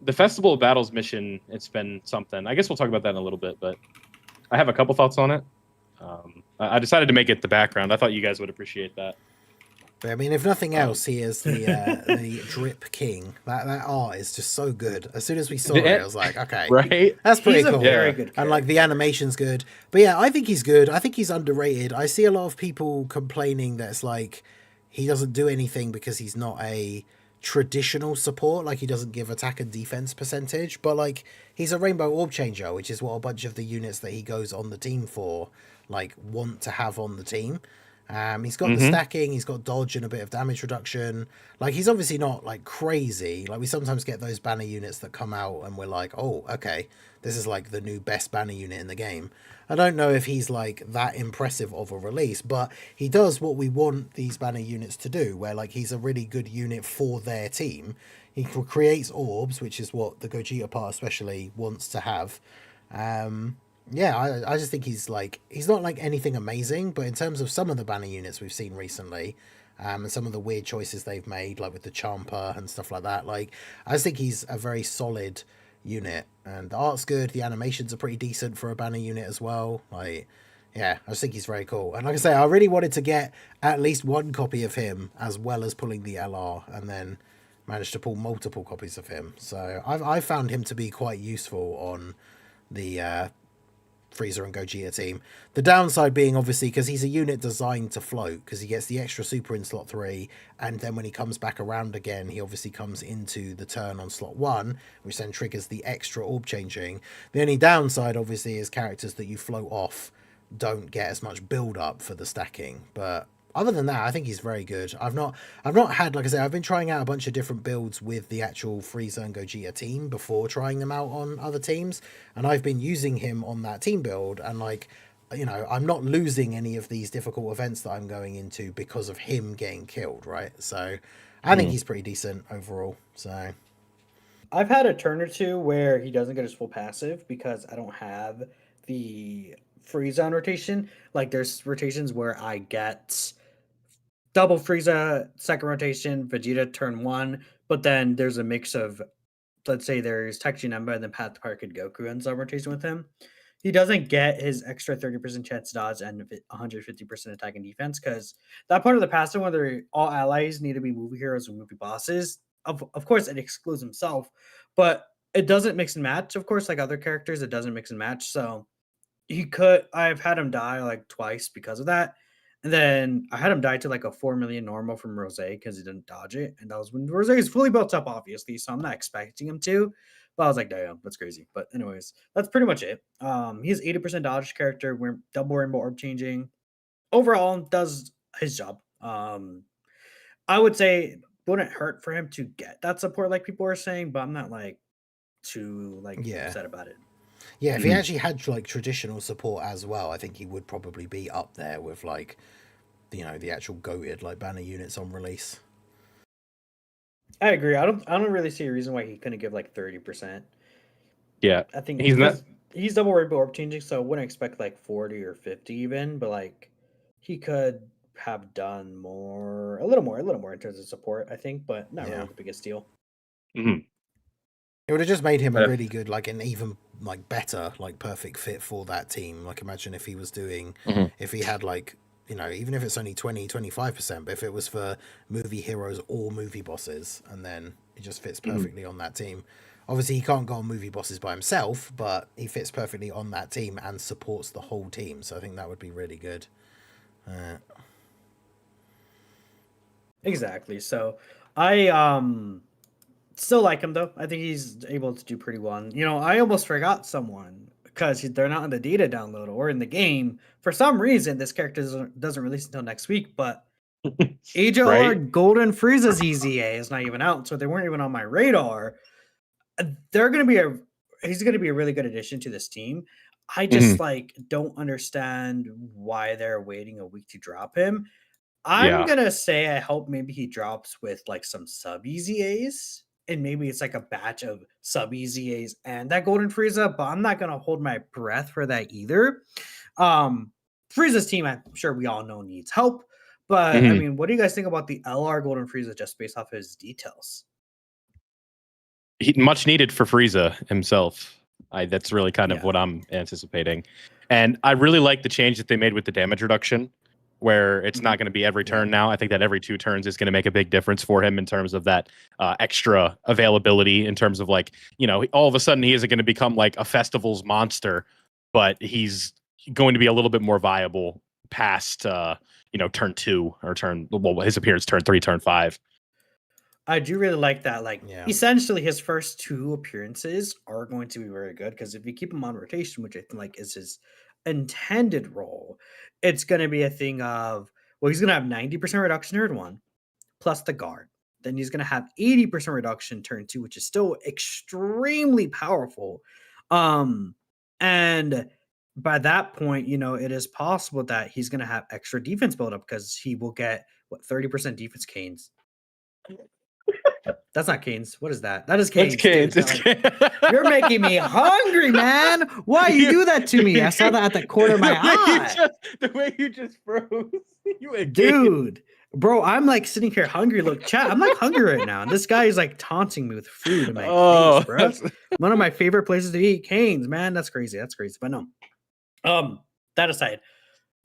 the Festival of Battles mission. It's been something. I guess we'll talk about that in a little bit. But I have a couple thoughts on it. I decided to make it the background. I thought you guys would appreciate that. But I mean, if nothing else, he is the Drip King. That art is just so good. As soon as we saw it, I was like, okay, right? That's pretty cool. Very good character. And like the animation's good. But yeah, I think he's good. I think he's underrated. I see a lot of people complaining that it's like he doesn't do anything because he's not a traditional support. Like he doesn't give attack and defense percentage. But like he's a Rainbow Orb Changer, which is what a bunch of the units that he goes on the team for like want to have on the team. He's got the stacking, he's got dodge and a bit of damage reduction. Like, he's obviously not like crazy. Like, we sometimes get those banner units that come out and we're like, oh, okay, this is like the new best banner unit in the game. I don't know if he's like that impressive of a release, but he does what we want these banner units to do, where like he's a really good unit for their team. He creates orbs, which is what the Gogeta part especially wants to have. Yeah, I just think he's not like anything amazing, but in terms of some of the banner units we've seen recently, and some of the weird choices they've made, like with the Champa and stuff like that, like I just think he's a very solid unit, and the art's good, the animations are pretty decent for a banner unit as well. Like, yeah, I just think he's very cool. And like I say, I really wanted to get at least one copy of him as well as pulling the LR, and then managed to pull multiple copies of him. So I found him to be quite useful on the Frieza and Gogeta team. The downside being obviously because he's a unit designed to float, because he gets the extra super in slot 3, and then when he comes back around again, he obviously comes into the turn on slot 1, which then triggers the extra orb changing. The only downside obviously is characters that you float off don't get as much build up for the stacking, but other than that, I think he's very good. I've not had, like I say, I've been trying out a bunch of different builds with the actual Frieza and Gogeta team before trying them out on other teams, and I've been using him on that team build, and like, you know, I'm not losing any of these difficult events that I'm going into because of him getting killed, right? So I think he's pretty decent overall. So I've had a turn or two where he doesn't get his full passive because I don't have the Frieza on rotation. Like, there's rotations where I get double Frieza second rotation, Vegeta turn 1, but then there's a mix of, let's say there's Taichi Nemba and then Path to Park and Goku ends on rotation with him. He doesn't get his extra 30% chance dodge and 150% attack and defense, because that part of the passive, whether all allies need to be movie heroes or movie bosses, of course it excludes himself, but it doesn't mix and match. Of course, like other characters, it doesn't mix and match. So I've had him die like twice because of that. And then I had him die to like a 4 million normal from Rose because he didn't dodge it. And that was when Rose is fully built up, obviously. So I'm not expecting him to. But I was like, damn, that's crazy. But anyways, that's pretty much it. He has 80% dodge character, we're double rainbow orb changing. Overall, does his job. I would say wouldn't hurt for him to get that support like people are saying, but I'm not like too like upset about it. Yeah, if he actually had like traditional support as well, I think he would probably be up there with like, you know, the actual goated like banner units on release. I agree. I don't really see a reason why he couldn't give like 30%. Yeah, I think he's he's double rainbow orb changing, so I wouldn't expect like 40 or 50 even, but like he could have done more, a little more in terms of support, I think, but not really the biggest deal. It would have just made him a really good, like an even like better, like perfect fit for that team. Like, imagine if he was doing, if he had like, you know, even if it's only 20-25%, but if it was for movie heroes or movie bosses, and then it just fits perfectly on that team. Obviously, he can't go on movie bosses by himself, but he fits perfectly on that team and supports the whole team. So I think that would be really good. Exactly. So I still like him though. I think he's able to do pretty well. You know, I almost forgot someone because they're not in the data download or in the game. For some reason, this character doesn't release until next week, but AJR Golden Frieza EZA is not even out, so they weren't even on my radar. He's gonna be a really good addition to this team. I just like don't understand why they're waiting a week to drop him. I'm gonna say I hope maybe he drops with like some sub EZAs, and maybe it's like a batch of sub EZAs and that Golden Frieza, but I'm not gonna hold my breath for that either. Frieza's team, I'm sure we all know, needs help, but I mean, what do you guys think about the LR Golden Frieza just based off his details? Much needed for Frieza himself. That's really kind of what I'm anticipating. And I really like the change that they made with the damage reduction, where it's not going to be every turn now. I think that every 2 turns is going to make a big difference for him in terms of that extra availability, in terms of like, you know, all of a sudden he isn't going to become like a festival's monster, but he's going to be a little bit more viable past, you know, turn 2 or his appearance turn 3, turn 5. I do really like that. Like, essentially, his first 2 appearances are going to be very good because if you keep him on rotation, which I think like is his intended role, it's going to be a thing of Well, he's gonna have 90% reduction turn 1, plus the guard. Then he's gonna have 80% reduction turn 2, which is still extremely powerful. And by that point, it is possible that he's gonna have extra defense build up because he will get 30% defense canes. That's not canes. What is that? That is canes. It's dude. You're making me hungry, man. Why you do that to me? I saw that at the corner of my eye. The way you just froze. Dude, bro, I'm like sitting here hungry. Look, chat, I'm like hungry right now. And this guy is like taunting me with food in my face, bro. One of my favorite places to eat, canes, man. That's crazy. But no. That aside,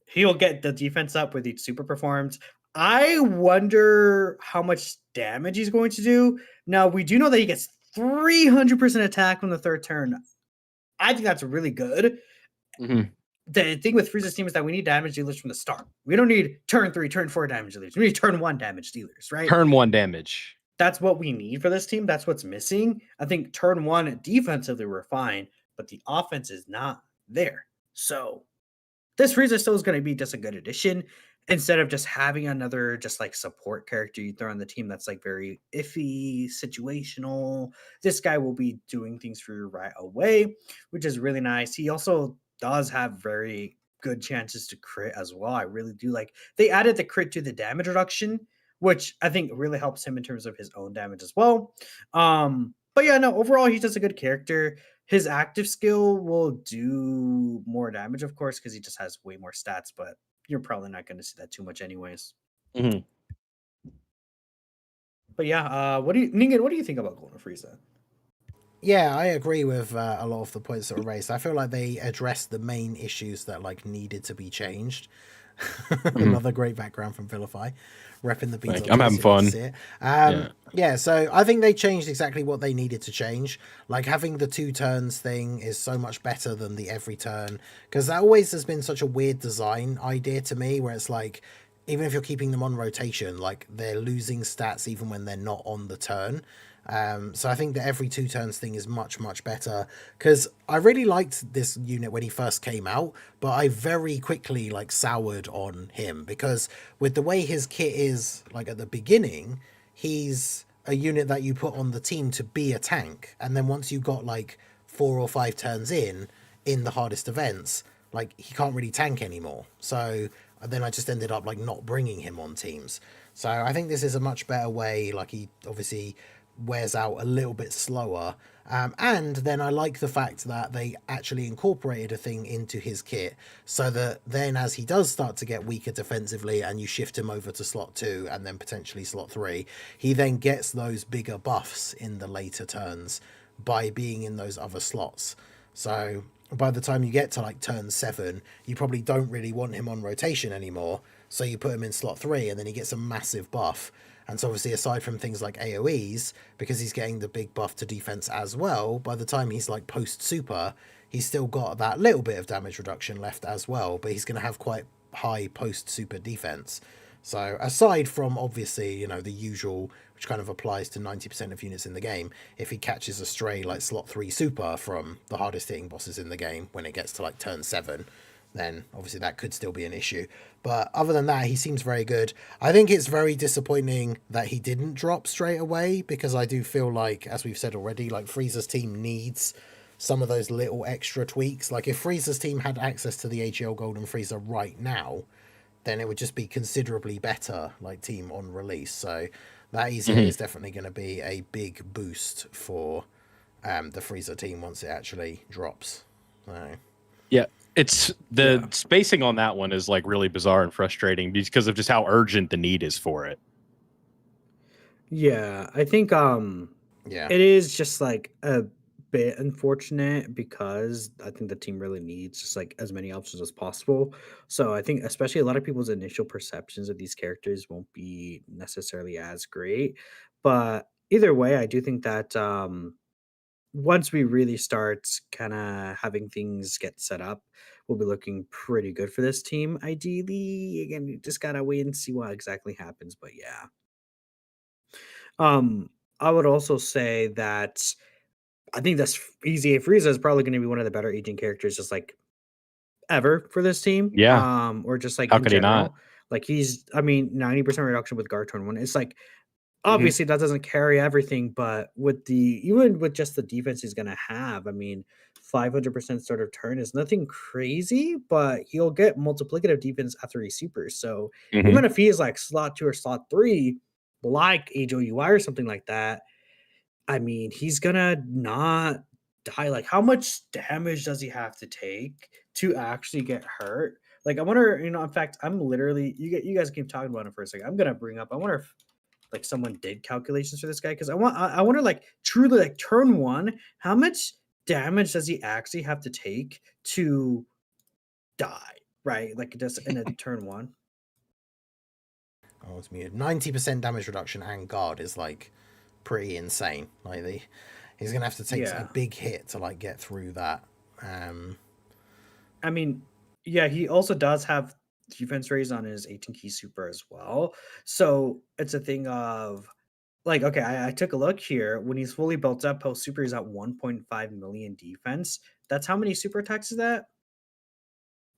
he'll get the defense up with each super performed. I wonder how much damage he's going to do. Now, we do know that he gets 300% attack on the third turn. I think that's really good. Mm-hmm. The thing with Frieza's team is that we need damage dealers from the start. We don't need turn 3, turn 4 damage dealers. We need turn 1 damage dealers, right? Turn 1 damage. That's what we need for this team. That's what's missing. I think turn 1 defensively we're fine, but the offense is not there. So this Frieza still is going to be just a good addition instead of just having another just like support character you throw on the team that's like very iffy, situational. This guy will be doing things for you right away, which is really nice. He also does have very good chances to crit as well. I really do like they added the crit to the damage reduction, which I think really helps him in terms of his own damage as well. But yeah, no, overall he's just a good character. His active skill will do more damage, of course, because he just has way more stats, but you're probably not going to see that too much anyways. Mm-hmm. But yeah, Ningen, what do you think about Golden Frieza? Yeah, I agree with a lot of the points that were raised. I feel like they addressed the main issues that like needed to be changed. Another great background from Vilify, repping the beats. I'm having fun. Yeah, so I think they changed exactly what they needed to change. Like having the 2 turns thing is so much better than the every turn, because that always has been such a weird design idea to me, where it's like even if you're keeping them on rotation, like they're losing stats even when they're not on the turn. So I think the every 2 turns thing is much better, because I really liked this unit when he first came out, but I very quickly like soured on him, because with the way his kit is like at the beginning, he's a unit that you put on the team to be a tank, and then once you got like 4 or 5 turns in the hardest events, like he can't really tank anymore. So then I just ended up like not bringing him on teams. So I think this is a much better way. Like he obviously wears out a little bit slower, and then I like the fact that they actually incorporated a thing into his kit, so that then as he does start to get weaker defensively and you shift him over to slot 2 and then potentially slot 3, he then gets those bigger buffs in the later turns by being in those other slots. So by the time you get to like turn 7, you probably don't really want him on rotation anymore, so you put him in slot 3 and then he gets a massive buff. And so obviously, aside from things like AoEs, because he's getting the big buff to defense as well, by the time he's like post-super, he's still got that little bit of damage reduction left as well, but he's going to have quite high post-super defense. So aside from, obviously, the usual, which kind of applies to 90% of units in the game, if he catches a stray like slot 3 super from the hardest hitting bosses in the game when it gets to like turn 7, then obviously that could still be an issue. But other than that, he seems very good. I think it's very disappointing that he didn't drop straight away, because I do feel like, as we've said already, like Frieza's team needs some of those little extra tweaks. Like if Frieza's team had access to the AGL Golden Frieza right now, then it would just be considerably better, like team on release. So that EZA is definitely going to be a big boost for the Frieza team once it actually drops. So. Yeah. It's the spacing on that one is like really bizarre and frustrating because of just how urgent the need is for it. Yeah, I think it is just like a bit unfortunate, because I think the team really needs just like as many options as possible. So I think especially a lot of people's initial perceptions of these characters won't be necessarily as great. But either way, I do think that once we really start kind of having things get set up, we'll be looking pretty good for this team. Ideally, again, you just gotta wait and see what exactly happens. But yeah, I would also say that I think that's EZA Frieza is probably going to be one of the better aging characters, just like ever for this team. Yeah. Or just like How in could he general. not? Like he's, I mean, 90% reduction with guard turn one. It's like obviously that doesn't carry everything, but with the even with just the defense he's gonna have, I mean, 500% start of turn is nothing crazy, but he'll get multiplicative defense after he supers. So Mhm. even if he is like slot 2 or slot 3, like HOUI or something like that, I mean, he's gonna not die. Like, how much damage does he have to take to actually get hurt? Like, I wonder, in fact, I'm literally you guys keep talking about it for a second. I'm gonna bring up, I wonder if like someone did calculations for this guy, because I wonder, like, truly, like, turn one, how much damage does he actually have to take to die, right? Like, just in a turn one. Oh, it's muted. 90% damage reduction and guard is like pretty insane. Like he's gonna have to take a big hit to like get through that. I mean, yeah, he also does have defense raise on his 18 key super as well. So it's a thing of like, okay, I took a look here. When he's fully built up post super, he's at 1.5 million defense. That's how many super attacks is that?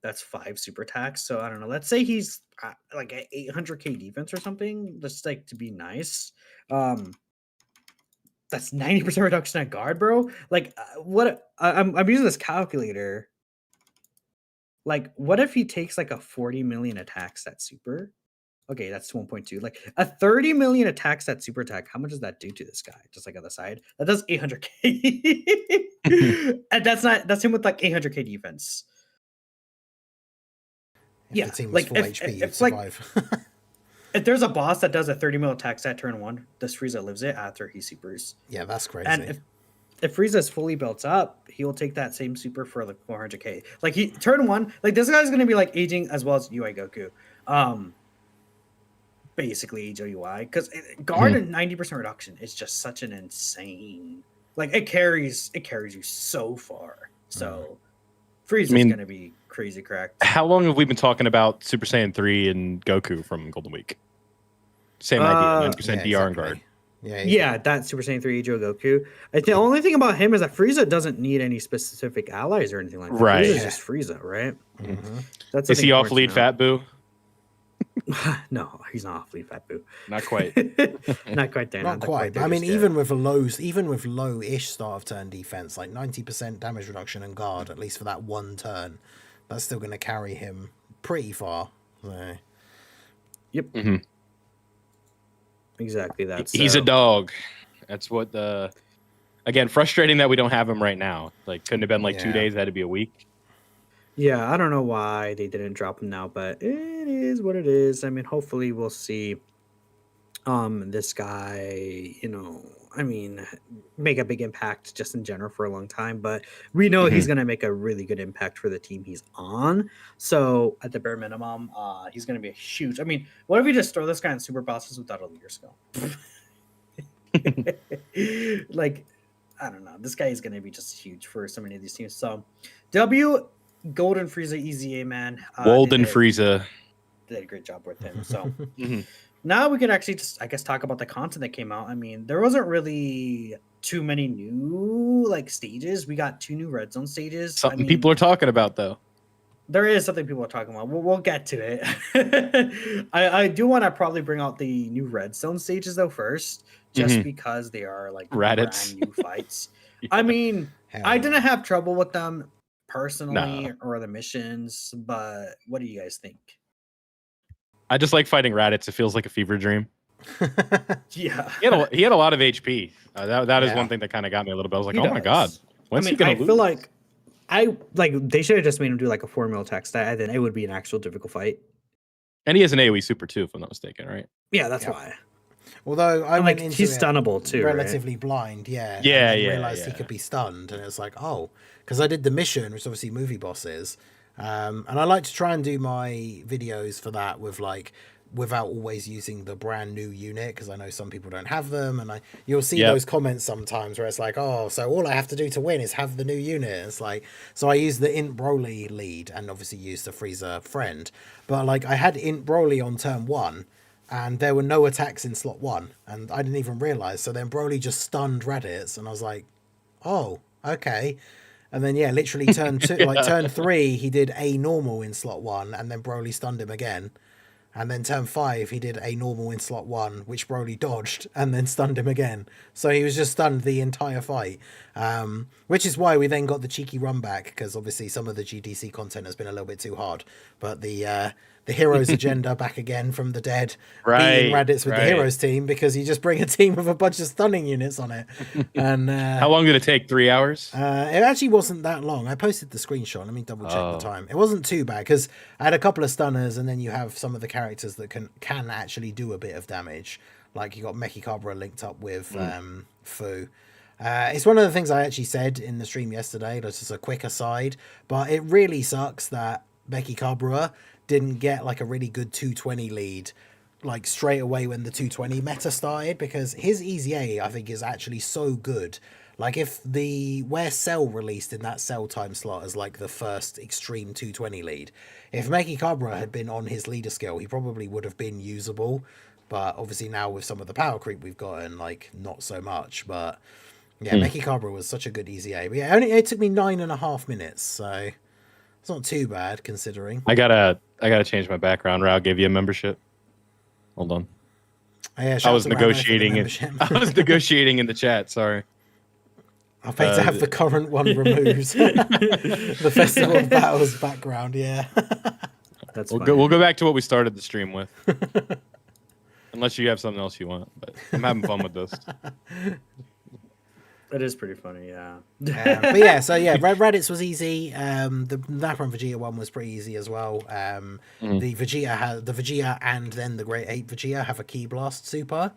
That's 5 super attacks. So I don't know. Let's say he's like at 800k defense or something. Just like to be nice. That's 90% reduction at guard, bro. Like, what? I'm using this calculator. Like, what if he takes like a 40 million attacks that super? Okay, that's 1.2. Like a 30 million attacks that super attack. How much does that do to this guy? Just like on the side, that does 800k, and that's him with like 800k defense. If the team was full HP, you'd survive. Like, if there's a boss that does a 30 mil attacks at turn one, this Frieza lives it after he supers. Yeah, that's crazy. And if Frieza is fully built up, he will take that same super for like 400k. Like he turn one, like this guy's gonna be like aging as well as UI Goku. Basically HOUI, because guard and 90% reduction is just such an insane, like it carries you so far. So Frieza's gonna be crazy cracked. How long have we been talking about Super Saiyan 3 and Goku from Golden Week? Same idea, 90% DR and guard. Yeah, that Super Saiyan 3 Ijo Goku. The only thing about him is that Frieza doesn't need any specific allies or anything like that. Right. Frieza's just Frieza, right? That's is he off lead Fat Boo? No, he's not off lead Fat Boo. Not quite. Not quite there. Not quite. There, I mean, even with low-ish start of turn defense, like 90% damage reduction and guard, at least for that one turn, that's still going to carry him pretty far. So. Yep. Exactly. He's a dog. That's what the. Again, frustrating that we don't have him right now. Like, couldn't have been like 2 days. Had to be a week. Yeah, I don't know why they didn't drop him now, but it is what it is. I mean, hopefully we'll see this guy, I mean, make a big impact just in general for a long time, but we know he's going to make a really good impact for the team he's on. So at the bare minimum, he's going to be a huge, I mean, what if we just throw this guy in super bosses without a leader skill? Like, I don't know. This guy is going to be just huge for so many of these teams. So Golden Frieza EZA, man. Golden Frieza. They did a great job with him. So now we can actually just, I guess, talk about the content that came out. I mean, there wasn't really too many new stages. We got 2 new red zone stages. Something people are talking about, though. There is something people are talking about. We'll get to it. I do want to probably bring out the new red zone stages though first, just because they are like brand new fights. I mean, I didn't have trouble with them personally or the missions, but what do you guys think? I just like fighting Raditz. It feels like a fever dream. Yeah, he had a lot of HP. That is one thing that kind of got me a little bit. I was like, oh my god, when's he gonna lose? Feel like they should have just made him do like a 4 mil attack stat, then it would be an actual difficult fight. And he has an AoE super too, if I'm not mistaken, right? Yeah, that's why. Although I went into he's stunnable too, relatively blind, and realized he could be stunned, and it's like, oh, because I did the mission, which is obviously movie bosses, and I like to try and do my videos for that with without always using the brand new unit, because I know some people don't have them, and you'll see those comments sometimes where it's like, oh, so all I have to do to win is have the new unit. It's like, so I use the Int Broly lead and obviously use the Frieza friend, but I had Int Broly on turn 1. And there were no attacks in slot 1, and I didn't even realize. So then Broly just stunned Raditz, and I was like, "Oh, okay." And then literally turn 2, turn 3, he did a normal in slot 1, and then Broly stunned him again. And then turn 5, he did a normal in slot 1, which Broly dodged and then stunned him again. So he was just stunned the entire fight, which is why we then got the cheeky run back, because obviously some of the GDC content has been a little bit too hard. But the Heroes agenda back again from the dead, beating Raditz with the Heroes team, because you just bring a team with a bunch of stunning units on it. And how long did it take? 3 hours? It actually wasn't that long. I posted the screenshot. Let me double check the time. It wasn't too bad, because I had a couple of stunners, and then you have some of the characters that can actually do a bit of damage. Like you got Mechikabra linked up with Fu. It's one of the things I actually said in the stream yesterday. That's just a quick aside, but it really sucks that Mechikabra didn't get like a really good 220 lead like straight away when the 220 meta started, because his EZA I think is actually so good. Like if where Cell released in that Cell time slot as like the first extreme 220 lead, if Mechikabra had been on his leader skill, he probably would have been usable. But obviously now with some of the power creep we've gotten, like not so much. But yeah, Mechikabra was such a good EZA. But yeah, it took me 9.5 minutes, so it's not too bad considering. I gotta change my background. Rao gave you a membership. Hold on. Oh, yeah, I was negotiating it. I was negotiating in the chat. Sorry. I paid to have the current one removed. The Festival of Battles background. Yeah. That's we'll go back to what we started the stream with. Unless you have something else you want, but I'm having fun with this. It is pretty funny, yeah. But yeah, so yeah, Raditz was easy. The Nappa and Vegeta one was pretty easy as well. The Vegeta and then the Great Ape Vegeta have a Ki Blast super.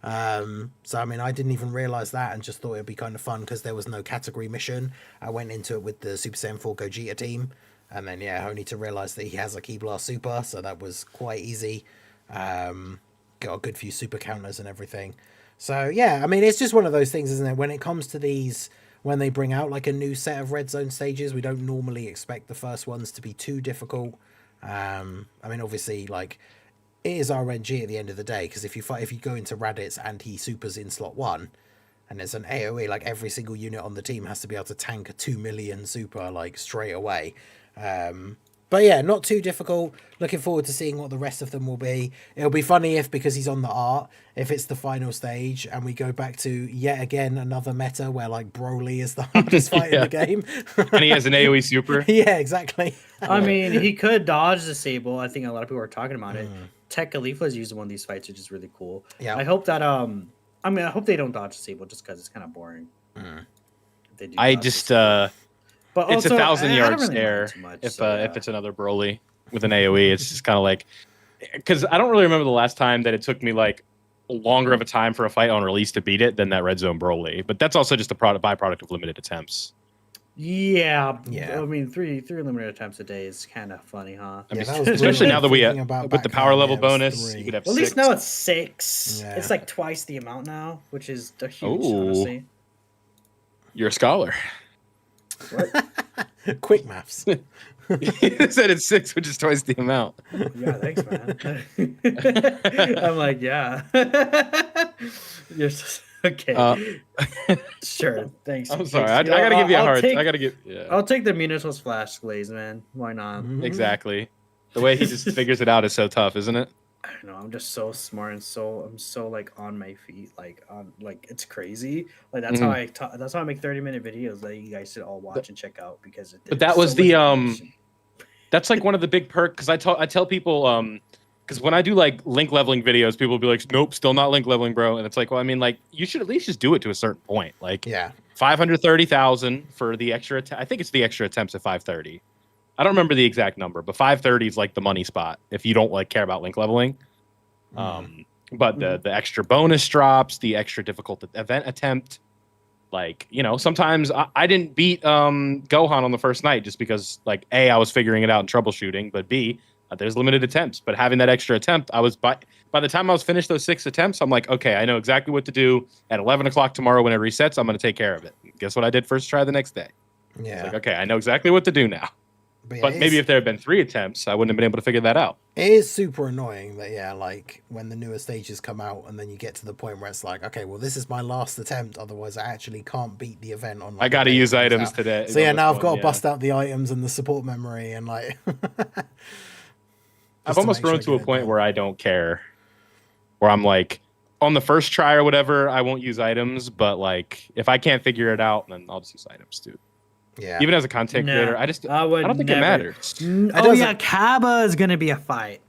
So I mean, I didn't even realize that and just thought it'd be kind of fun because there was no category mission. I went into it with the Super Saiyan 4 Gogeta team, and then yeah, only to realize that he has a Ki Blast super, so that was quite easy. Got a good few super counters and everything. So yeah, I mean, it's just one of those things, isn't it? When it comes to these, when they bring out like a new set of red zone stages, we don't normally expect the first ones to be too difficult. I mean, obviously, like it is RNG at the end of the day, because if you go into Raditz and he supers in slot 1, and there's an AOE, like every single unit on the team has to be able to tank a 2 million super like straight away. But yeah, not too difficult. Looking forward to seeing what the rest of them will be. It'll be funny if, because he's on the art, if it's the final stage and we go back to yet again another meta where like Broly is the hardest fight in the game. And he has an AoE super. Yeah, exactly. I mean, he could dodge the Sable. I think a lot of people are talking about it. Tech Khalifa is using one of these fights, which is really cool. Yeah. I hope that I hope they don't dodge the Sable just because it's kind of boring. They do but it's also, a 1,000-yard really stare much, if it's another Broly with an AoE. It's just kind of like, because I don't really remember the last time that it took me like longer of a time for a fight on release to beat it than that Red Zone Broly. But that's also just a byproduct of limited attempts. Yeah. I mean, three limited attempts a day is kind of funny, huh? I mean, especially now that we with the power level bonus, you could have. Well, at least now it's 6. Yeah. It's like twice the amount now, which is a huge. Honestly. You're a scholar. What? Quick maths. You said it's 6, which is twice the amount. Yeah, thanks, man. I'm like, yeah. You're just, okay. Sure, thanks. I'm sorry. I gotta give you a hard. I gotta give. Yeah. I'll take the Minatos Flash Glaze, man. Why not? Exactly. The way he just figures it out is so tough, isn't it? I don't know. I'm just so smart and I'm so like on my feet, like it's crazy. Like that's how I make 30-minute videos that you guys should all watch and check out, because but that was that's like one of the big perks, because I tell people because when I do like link leveling videos, people will be like, nope, still not link leveling, bro. And it's like, well, I mean, like you should at least just do it to a certain point. Like 530,000 for the extra. I think it's the extra attempts at 530. I don't remember the exact number, but 530 is like the money spot if you don't like care about link leveling. But the extra bonus drops, the extra difficult event attempt, like, you know, sometimes I didn't beat Gohan on the first night just because, like, A, I was figuring it out and troubleshooting, but B, there's limited attempts. But having that extra attempt, I was by the time I was finished those 6 attempts, I'm like, okay, I know exactly what to do at 11 o'clock tomorrow when it resets. I'm going to take care of it. Guess what I did first try the next day? Yeah. It's like, okay, I know exactly what to do now. But maybe if there had been 3 attempts, I wouldn't have been able to figure that out. It is super annoying that, like, when the newer stages come out and then you get to the point where it's like, okay, well, this is my last attempt. Otherwise, I actually can't beat the event on. Like, I got to use items today. So, yeah, now I've got to bust out the items and the support memory and, like... I've almost grown to a point where I don't care. Where I'm like, on the first try or whatever, I won't use items, but like if I can't figure it out, then I'll just use items too. Yeah. Even as a content creator, I don't think it matters. Oh yeah, Kaba is gonna be a fight.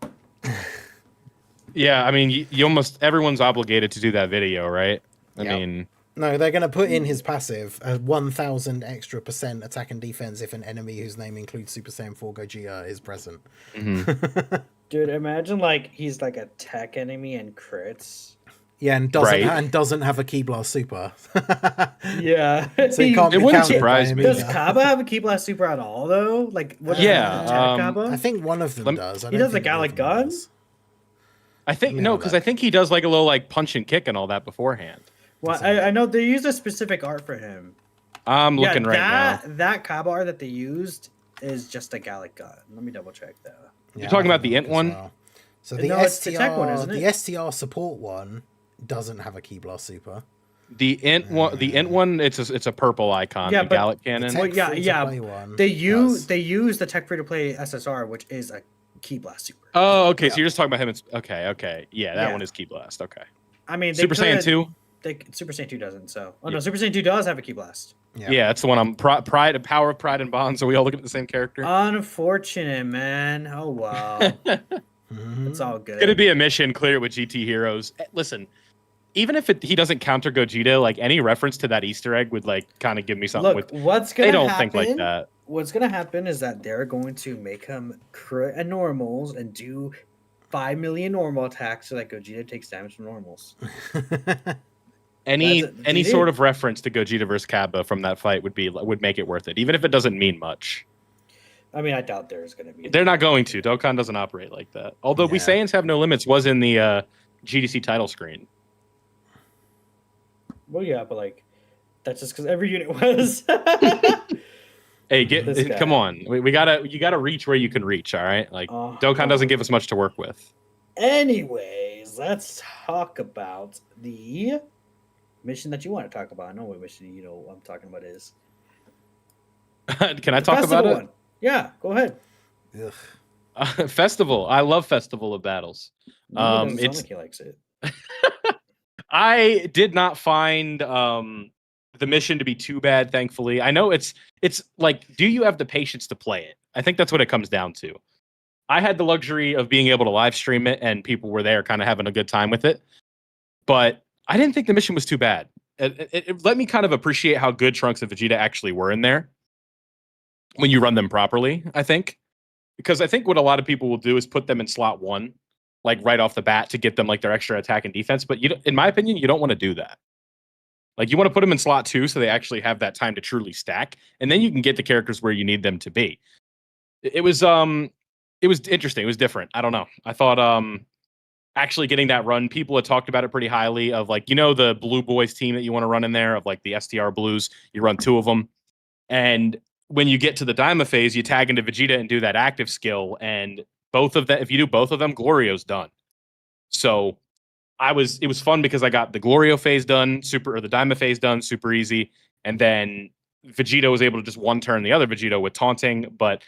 Yeah, I mean, you almost everyone's obligated to do that video, right? I mean, no, they're gonna put in his passive 1,000 extra % attack and defense if an enemy whose name includes Super Saiyan 4 Gogeta is present. Mm-hmm. Dude, imagine like he's like a tech enemy and crits. Yeah, and doesn't have a Ki Blast Super. Yeah, so it wouldn't surprise me. Does Kaba have a Ki Blast Super at all though? Like, what Kaba? I think one of them does. He does the Gallic Gun. I think because I think he does like a little like punch and kick and all that beforehand. Well, I know they used a specific art for him. I'm looking right now. That Kaba art that they used is just a Gallic Gun. Let me double check that. You're talking about the Int one? Well. So the STR, the tech one, isn't it? The STR support one doesn't have a Ki Blast Super. The Int one, it's a purple icon. Yeah, the Gallic Cannon. Well, yeah. They use the tech free to play SSR, which is a Ki Blast Super. Oh, okay. So you're just talking about him. It's okay. Yeah, that one is Ki Blast. Okay. I mean, Super Saiyan 2. Super Saiyan 2 doesn't. So, no, Super Saiyan 2 does have a Ki Blast. Yeah, that's the one. I'm Pride, Power of Pride and Bond. So we all look at the same character. Unfortunate, man. Oh wow. It's all good. It's gonna be a mission. Clear it with GT heroes. Listen, even if he doesn't counter Gogeta, like any reference to that Easter egg would like kind of give me something. Look, what's gonna happen? They don't happen, think like that. What's gonna happen is that they're going to make him crit and normals and do 5 million normal attacks so that Gogeta takes damage from normals. Any sort of reference to Gogeta versus Kaba from that fight would make it worth it, even if it doesn't mean much. I mean, I doubt there's going to be. They're not going to. Dokkan doesn't operate like that. Although We Saiyans Have No Limits was in the GDC title screen. Well, yeah, but like that's just because every unit was. Hey, come on. You gotta reach where you can reach. All right, like Dokkan doesn't give us much to work with. Anyways, let's talk about the mission that you want to talk about. I know what mission I'm talking about is. Can I talk about it? One. Yeah, go ahead. Festival. I love Festival of Battles. It's like he likes it. I did not find the mission to be too bad, thankfully. I know it's like, do you have the patience to play it? I think that's what it comes down to. I had the luxury of being able to live stream it, and people were there kind of having a good time with it. But I didn't think the mission was too bad. It let me kind of appreciate how good Trunks and Vegeta actually were in there when you run them properly, I think. Because I think what a lot of people will do is put them in slot 1, like right off the bat to get them like their extra attack and defense. But in my opinion, you don't want to do that. Like you want to put them in slot 2 so they actually have that time to truly stack. And then you can get the characters where you need them to be. It was interesting. It was different. I don't know. I thought actually getting that run, people had talked about it pretty highly of like, the Blue Boys team that you want to run in there of like the STR Blues, you run 2 of them. And when you get to the Daima phase, you tag into Vegeta and do that active skill. And both of them, if you do both of them, Glorio's done. So it was fun because I got the Glorio phase done, the Daima phase done, super easy. And then Vegeta was able to just one turn the other Vegeta with taunting, but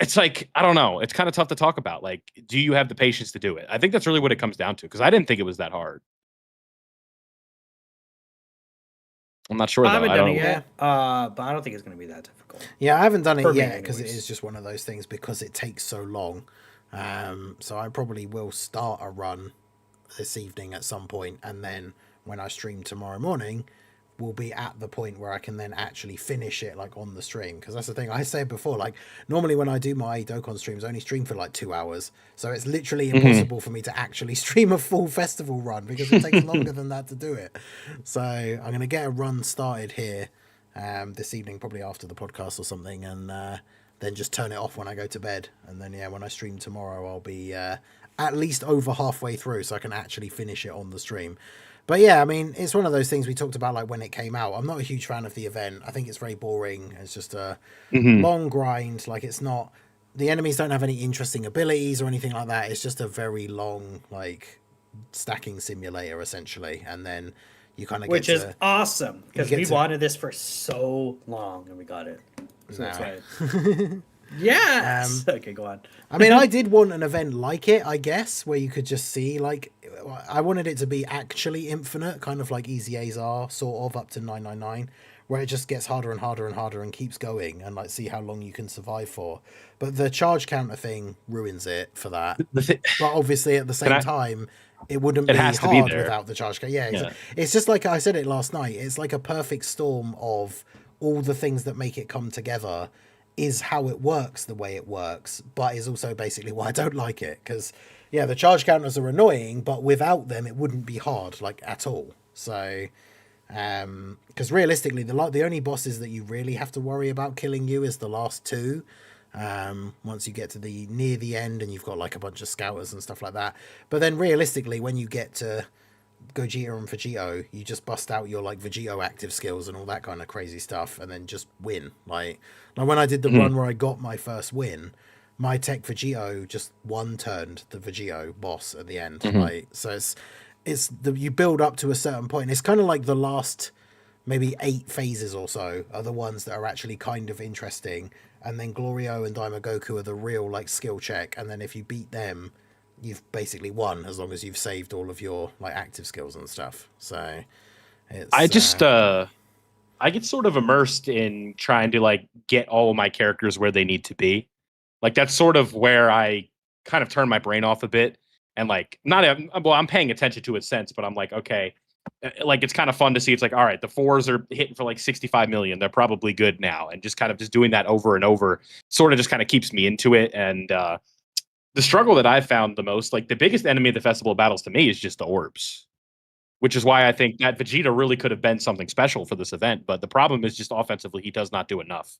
it's like, I don't know. It's kind of tough to talk about. Like, do you have the patience to do it? I think that's really what it comes down to, because I didn't think it was that hard. I'm not sure. I haven't done it yet, but I don't think it's going to be that difficult. Yeah, I haven't done it yet because it is just one of those things because it takes so long. So I probably will start a run this evening at some point, and then when I stream tomorrow morning, will be at the point where I can then actually finish it like on the stream. Because that's the thing I said before, like normally when I do my Dokkan streams, I only stream for like 2 hours, so it's literally impossible for me to actually stream a full festival run because it takes longer than that to do it. So I'm gonna get a run started here this evening, probably after the podcast or something, and then just turn it off when I go to bed. And then when I stream tomorrow, I'll be at least over halfway through so I can actually finish it on the stream. But yeah, I mean, it's one of those things we talked about, like when it came out. I'm not a huge fan of the event. I think it's very boring. It's just a long grind. Like, it's not, the enemies don't have any interesting abilities or anything like that. It's just a very long, like, stacking simulator, essentially. And then you kind of get Which is awesome, because we wanted this for so long and we got it. So that's right. Yes. Okay, go on. I mean, I did want an event like it, I guess, where you could just see, like, I wanted it to be actually infinite, kind of like EZAs are, sort of, up to 999, where it just gets harder and harder and harder and keeps going, and, like, see how long you can survive for. But the charge counter thing ruins it for that. But obviously, at the same time, it wouldn't be hard without the charge counter. Yeah, it's just like I said it last night. It's like a perfect storm of all the things that make it come together is how it works the way it works, but is also basically why I don't like it. Because, yeah, the charge counters are annoying, but without them, it wouldn't be hard, like, at all. So, because realistically, the only bosses that you really have to worry about killing you is the last two. Once you get to near the end and you've got, like, a bunch of scouters and stuff like that. But then realistically, when you get to Gogeta and Vegito, you just bust out your, like, Vegito active skills and all that kind of crazy stuff, and then just win. Like when I did the run where I got my first win, my tech Vegito just one-turned the Vegito boss at the end. Like, so you build up to a certain point. It's kind of like the last maybe 8 phases or so are the ones that are actually kind of interesting, and then Glorio and Daimogoku are the real, like, skill check, and then if you beat them, you've basically won, as long as you've saved all of your, like, active skills and stuff. So it's, I get sort of immersed in trying to, like, get all of my characters where they need to be. Like, that's sort of where I kind of turn my brain off a bit, and, like, I'm paying attention to its sense, but I'm like, okay, like, it's kind of fun to see. It's like, all right, the 4s are hitting for like 65 million. They're probably good now. And just kind of just doing that over and over sort of just kind of keeps me into it. And the struggle that I've found the most, like, the biggest enemy of the Festival of Battles to me is just the orbs, which is why I think that Vegeta really could have been something special for this event. But the problem is just offensively, he does not do enough.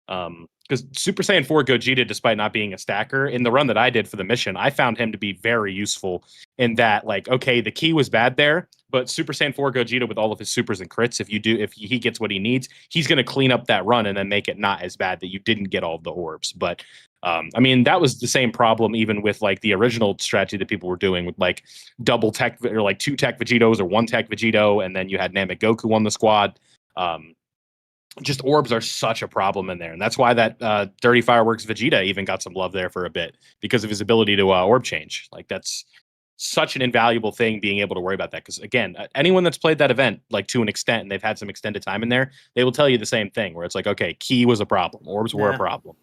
Because Super Saiyan 4 Gogeta, despite not being a stacker, in the run that I did for the mission, I found him to be very useful in that, like, okay, the key was bad there, but Super Saiyan 4 Gogeta with all of his supers and crits, if he gets what he needs, he's going to clean up that run and then make it not as bad that you didn't get all of the orbs. But I mean, that was the same problem even with, like, the original strategy that people were doing with, like, double tech or like 2 tech Vegetos or 1 tech Vegito, and then you had Namek Goku on the squad. Just orbs are such a problem in there, and that's why that Dirty Fireworks Vegeta even got some love there for a bit, because of his ability to orb change. Like, that's such an invaluable thing, being able to worry about that. Because again, anyone that's played that event, like, to an extent, and they've had some extended time in there, they will tell you the same thing, where it's like, okay, key was a problem, orbs were a problem.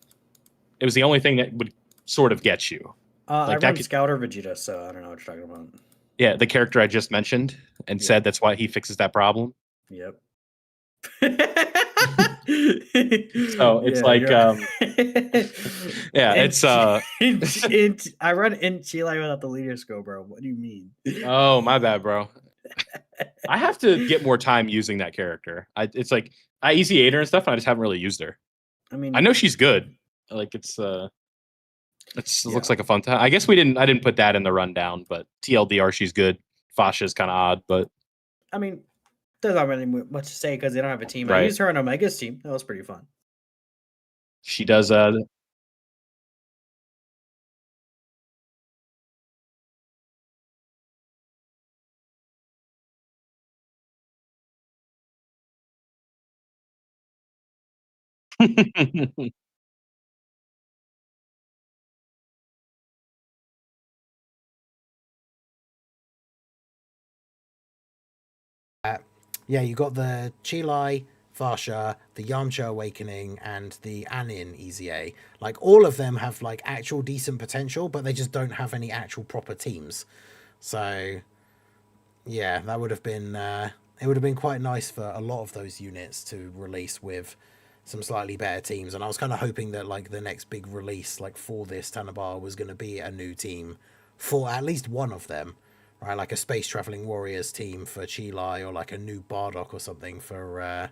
It was the only thing that would sort of get you. Like, I run Scouter Vegeta, so I don't know what you're talking about. Yeah, the character I just mentioned and said that's why he fixes that problem. Yep. So it's it's I run in Chile without the leader scope, bro. What do you mean? Oh, my bad, bro. I have to get more time using that character. It's like I easy 8 her and stuff, and I just haven't really used her. I mean, I know she's good. Like, it looks like a fun time. I guess I didn't put that in the rundown, but TLDR, she's good. Fasha's kind of odd, but I mean, there's not really much to say because they don't have a team. Right. I used her on Omega's team. That was pretty fun. She does Yeah, you got the Chilai, Varsha, the Yamcha Awakening, and the Anin EZA. Like, all of them have, like, actual decent potential, but they just don't have any actual proper teams. So, yeah, that would have been it would have been quite nice for a lot of those units to release with some slightly better teams. And I was kind of hoping that, like, the next big release, like, for this Tanabata was going to be a new team for at least one of them. Right, like a Space Traveling Warriors team for Chilai, or like a new Bardock or something for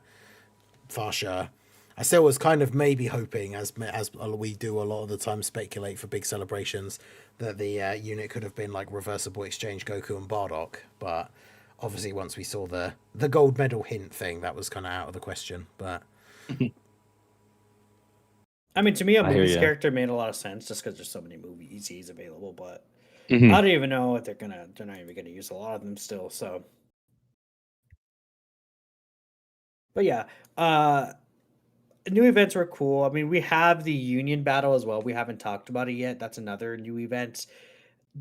Farsha. I still was kind of maybe hoping, as we do a lot of the time, speculate for big celebrations, that the unit could have been like reversible exchange Goku and Bardock. But obviously, once we saw the gold medal hint thing, that was kind of out of the question. But I mean, to me, a movie's character made a lot of sense just because there's so many movie EZs available, but. I don't even know if they're not even gonna use a lot of them still. So, but yeah, new events were cool. I mean, we have the Union Battle as well. We haven't talked about it yet. That's another new event.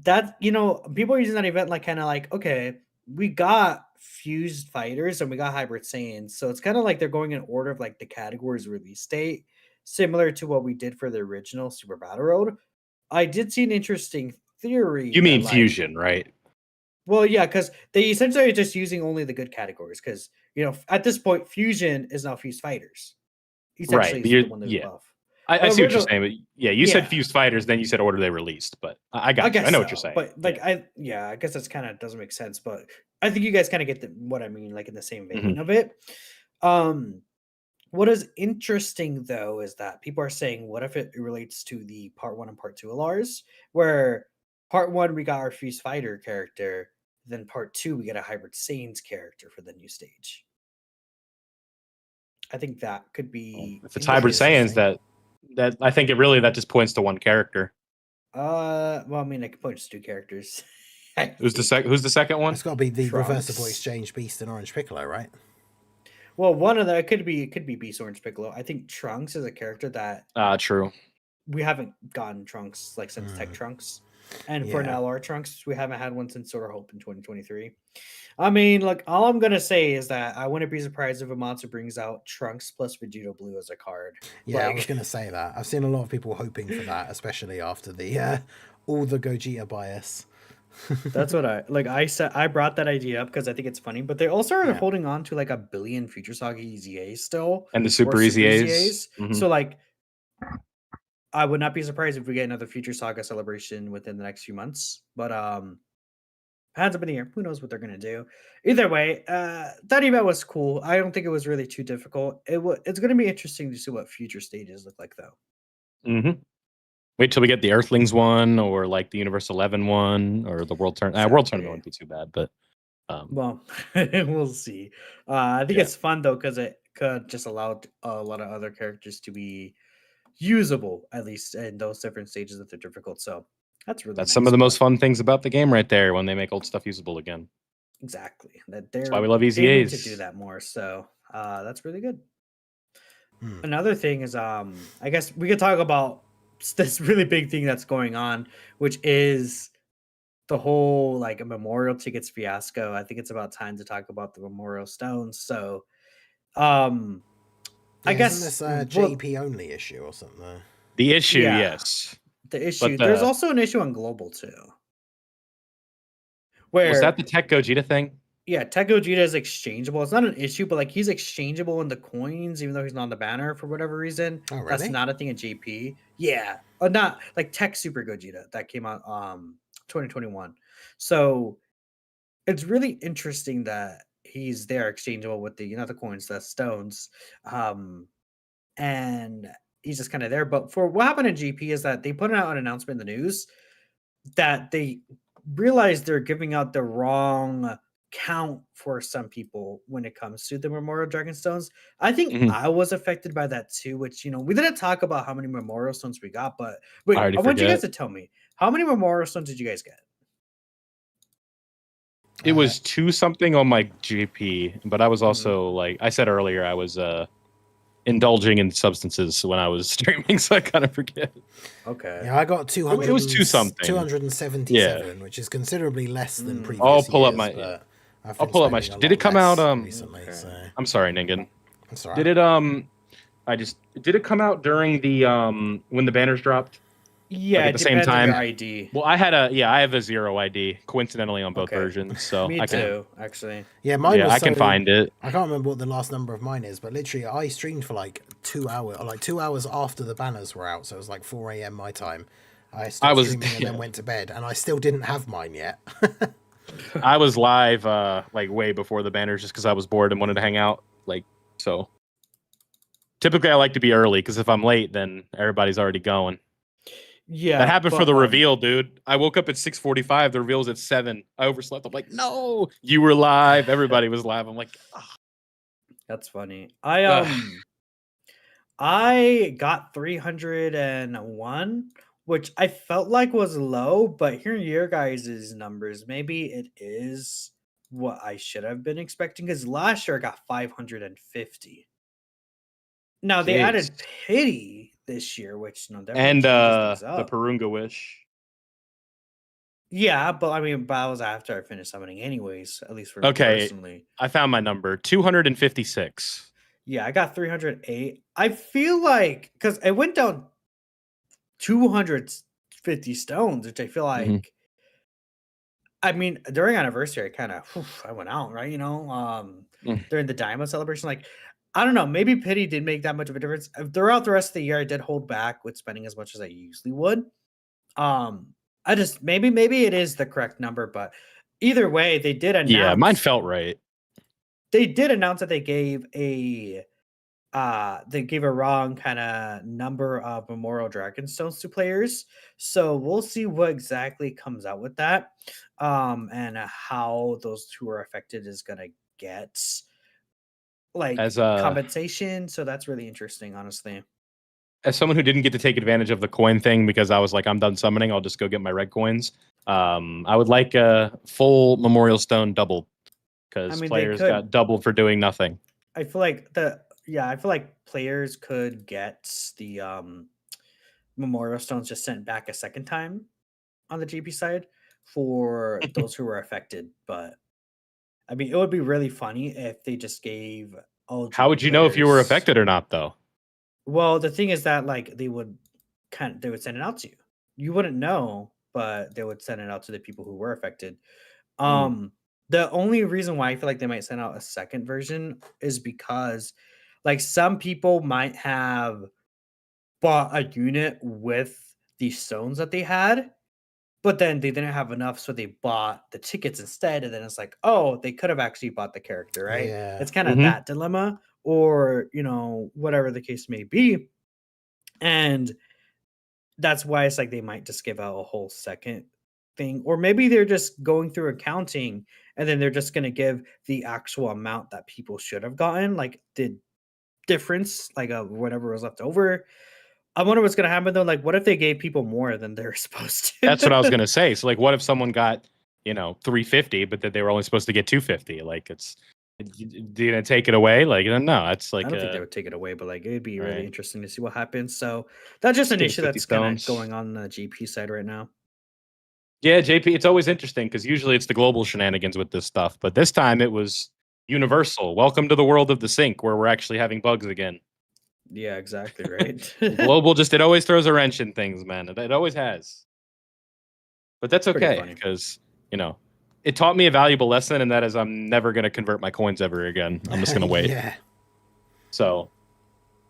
That people are using that event like kind of like, okay, we got fused fighters and we got hybrid Saiyans, so it's kind of like they're going in order of like the category's release date, similar to what we did for the original Super Battle Road. I did see an interesting theory. You mean that, like, fusion, right? well, yeah, because they essentially are just using only the good categories. Because at this point, fusion is now fused fighters. Right. Essentially, But is you're, the one that's yeah. above. I see what you're Original- saying, but yeah, you said Yeah. fused fighters, then you said order they released, but I got you. guess I know what you're so, saying. but like I guess that's kind of doesn't make sense, but I think you guys kind of get what I mean, like in the same vein Mhm. of it. What is interesting though is that people are saying, what if it relates to the part 1 and part 2 LRs, where part 1 we got our fused fighter character, then part 2 we get a hybrid Saiyans character for the new stage. I think that could be If it's hybrid Saiyans, that I think that just points to one character. Well, I mean, I could point to 2 characters. Who's the second one? It's got to be the Trunks. reversible exchange Beast and Orange Piccolo, right? Well, one of them it could be Beast Orange Piccolo. I think Trunks is a character that True. we haven't gotten Trunks like since Tech Trunks, and for an Yeah. LR Trunks, we haven't had one since Solar Hope in 2023. I mean, like all I'm gonna say is that I wouldn't be surprised if a monster brings out Trunks plus Vegito Blue as a card. Yeah, I Like, was going to say that. I've seen a lot of people hoping for that, especially after the all the Gogeta bias. that's what I said. I brought that idea up because I think it's funny, but they also are Yeah. holding on to like 1 billion Future Saga EZAs still, And the or Super EZAs. Mhm. So like, I would not be surprised if we get another Future Saga celebration within the next few months. But hands up in the air. Who knows what they're gonna do? Either way, that event was cool. I don't think it was really too difficult. It's gonna be interesting to see what future stages look like though. Mhm. Wait till we get the Earthlings one, or like the Universe 11 one, or the World Tournament. World Tournament wouldn't be too bad, but well, we'll see. I think Yeah. it's fun though because it could just allow a lot of other characters to be usable, at least in those different stages that they're difficult. So that's really that's nice, some of the but- most fun things about the game right there, when they make old stuff usable again. exactly that That's why we love they need to EZAs. do that more. So that's really good. Hmm. Another thing is, I guess we could talk about this really big thing that's going on, which is the whole like a memorial tickets fiasco. I think it's about time to talk about the memorial stones. So, I Yeah, guess isn't this a well, JP only issue or something? The issue, Yeah. yes. the issue. But There's also an issue on global too, where Was that the Tech Gogeta thing? yeah, Tech Gogeta is exchangeable. It's not an issue, but like he's exchangeable in the coins, even though he's not on the banner for whatever reason. Oh, That's really? not a thing at JP. Yeah, not like Tech Super Gogeta that came out 2021. So it's really interesting that he's there exchangeable with the the coins, the stones, and he's just kind of there. But for what happened in GP is that they put out an announcement in the news that they realized they're giving out the wrong count for some people when it comes to the Memorial Dragon Stones. I think Mhm. I was affected by that too, which we didn't talk about how many Memorial Stones we got, but I wait, already I want you guys forget. to tell me how many Memorial Stones did you guys get? It was 2 something on my GP, but I was also like I said earlier, I was indulging in substances when I was streaming, so I kind of forget. Okay. Yeah, I got 200. It was 2 something. 277, which is considerably less than previous I'll pull up years, my- but I've I'll been pull up my. spending a Did lot it come out? less recently? Okay. So I'm sorry, Ningen. that's all right. Did it? Did it come out during the when the banners dropped? Yeah, Like at it the same depends on your time? ID. Well, I have a 0 ID coincidentally on both Okay. versions, so Me I can. too, actually. Yeah, mine was I can so- find it. I can't remember what the last number of mine is, but literally I streamed for like 2 hours, or like 2 hours after the banners were out, so it was like 4 a.m. my time. I stopped streaming and then went to bed, and I still didn't have mine yet. I was live like way before the banners just because I was bored and wanted to hang out. Like so. Typically, I like to be early because if I'm late, then everybody's already going. Yeah, That happened for but, the reveal, dude. I woke up at 6:45. The reveal was at 7. I overslept. I'm like, no, you were live. Everybody was live. I'm like, That's funny. Ugh. I got 301, which I felt like was low, but hearing your guys' numbers, maybe it is what I should have been expecting. Because last year I got 550. Now they added Jeez. pity this year, which definitely And changes things the up. Purunga Wish. Yeah, but I mean, that was after I finished summoning, anyways. At least for me Okay, personally. I found my number 256. Yeah, I got 308. I feel like because it went down 250 stones, which I feel Mhm. like. I mean, during anniversary, I went out, right? Mm. During the Diamond celebration, like I don't know, maybe pity did make that much of a difference. Throughout the rest of the year, I did hold back with spending as much as I usually would. I just maybe it is the correct number, but either way, Yeah, mine felt right. they did announce that they gave a wrong kind of number of Memorial Dragon Stones to players. So we'll see what exactly comes out with that. And how those who are affected is gonna get like As compensation. So that's really interesting, honestly. as someone who didn't get to take advantage of the coin thing because I was like, I'm done summoning, I'll just go get my red coins. I would like a full Memorial Stone doubled I because mean, they players could. got doubled for doing nothing. I feel like I feel like players could get the Memorial Stones just sent back a second time on the GP side for those who were affected. But I mean, it would be really funny if they just gave all How GP would you know if you were players. affected or not, though? Well, the thing is that like they would send it out to you. You wouldn't know, but they would send it out to the people who were affected. Mm. The only reason why I feel like they might send out a second version is because like some people might have bought a unit with the stones that they had, but then they didn't have enough, so they bought the tickets instead. And then it's like, oh, they could have actually bought the character, right? Yeah. It's kind of Mhm. that dilemma, or whatever the case may be. And that's why it's like they might just give out a whole second thing, or maybe they're just going through accounting and then they're just going to give the actual amount that people should have gotten, like the difference, like whatever was left over. I wonder what's going to happen though. Like, what if they gave people more than they're supposed That's what I was to? gonna say. So, like, what if someone got 350, but that they were only supposed to get 250? Like, you gonna take it away? Like, no, it's I like don't think they would take it away, but like it'd be really right. interesting to see what happens. So that's just an Give it issue 50 that's kind of stones. going on the GP side right now. Yeah, JP, it's always interesting because usually it's the global shenanigans with this stuff, but this time it was universal. Welcome to the world of the sync where we're actually having bugs again. Yeah, exactly. Right. Global it always throws a wrench in things, man. It always has. But that's Pretty okay funny. because, it taught me a valuable lesson, and that is I'm never going to convert my coins ever again. I'm just going to wait. Yeah. So,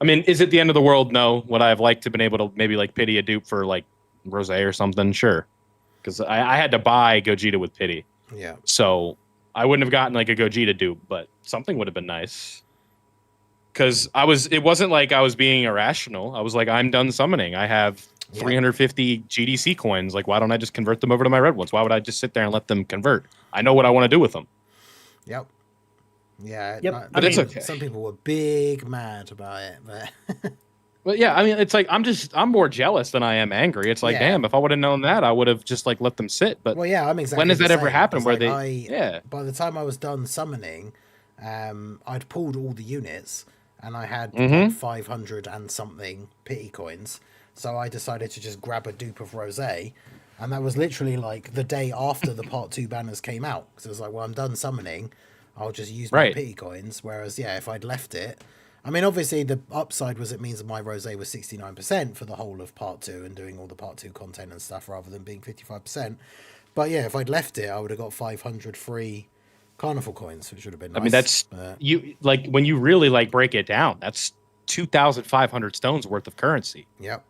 I mean, is it the end of the world? No. Would I have liked to have been able to maybe like pity a dupe for like Rose or something? Sure. Because I had to buy Gogeta with pity. Yeah. So I wouldn't have gotten like a Gogeta dupe, but something would have been nice. Because it wasn't like I was being irrational. I was like, I'm done summoning. I have 350 GDC coins. Like, why don't I just convert them over to my red ones? Why would I just sit there and let them convert? I know what I want to do with them. Yep. Yeah. Yep. But it's okay. Some people were big mad about it, but But yeah, I mean, it's like I'm more jealous than I am angry. It's like, Yeah. damn, if I would have known that, I would have just like let them sit. But well, yeah, I'm exactly. when has the that ever same, happened? 'cause, Where like, yeah, by the time I was done summoning, I'd pulled all the units and I had Mhm. like 500 and something pity coins. So I decided to just grab a dupe of Rose, and that was literally like the day after the Part 2 banners came out. Because it was like, well, I'm done summoning, I'll just use my Right. pity coins. Whereas, yeah, if I'd left it, I mean, obviously the upside was it means that my Rose was 69% for the whole of Part 2 and doing all the Part 2 content and stuff rather than being 55%. But yeah, if I'd left it, I would have got 500 free Carnival coins, which would have been nice. I mean, that's you like when you really like break it down. That's 2,500 stones worth of currency. Yep.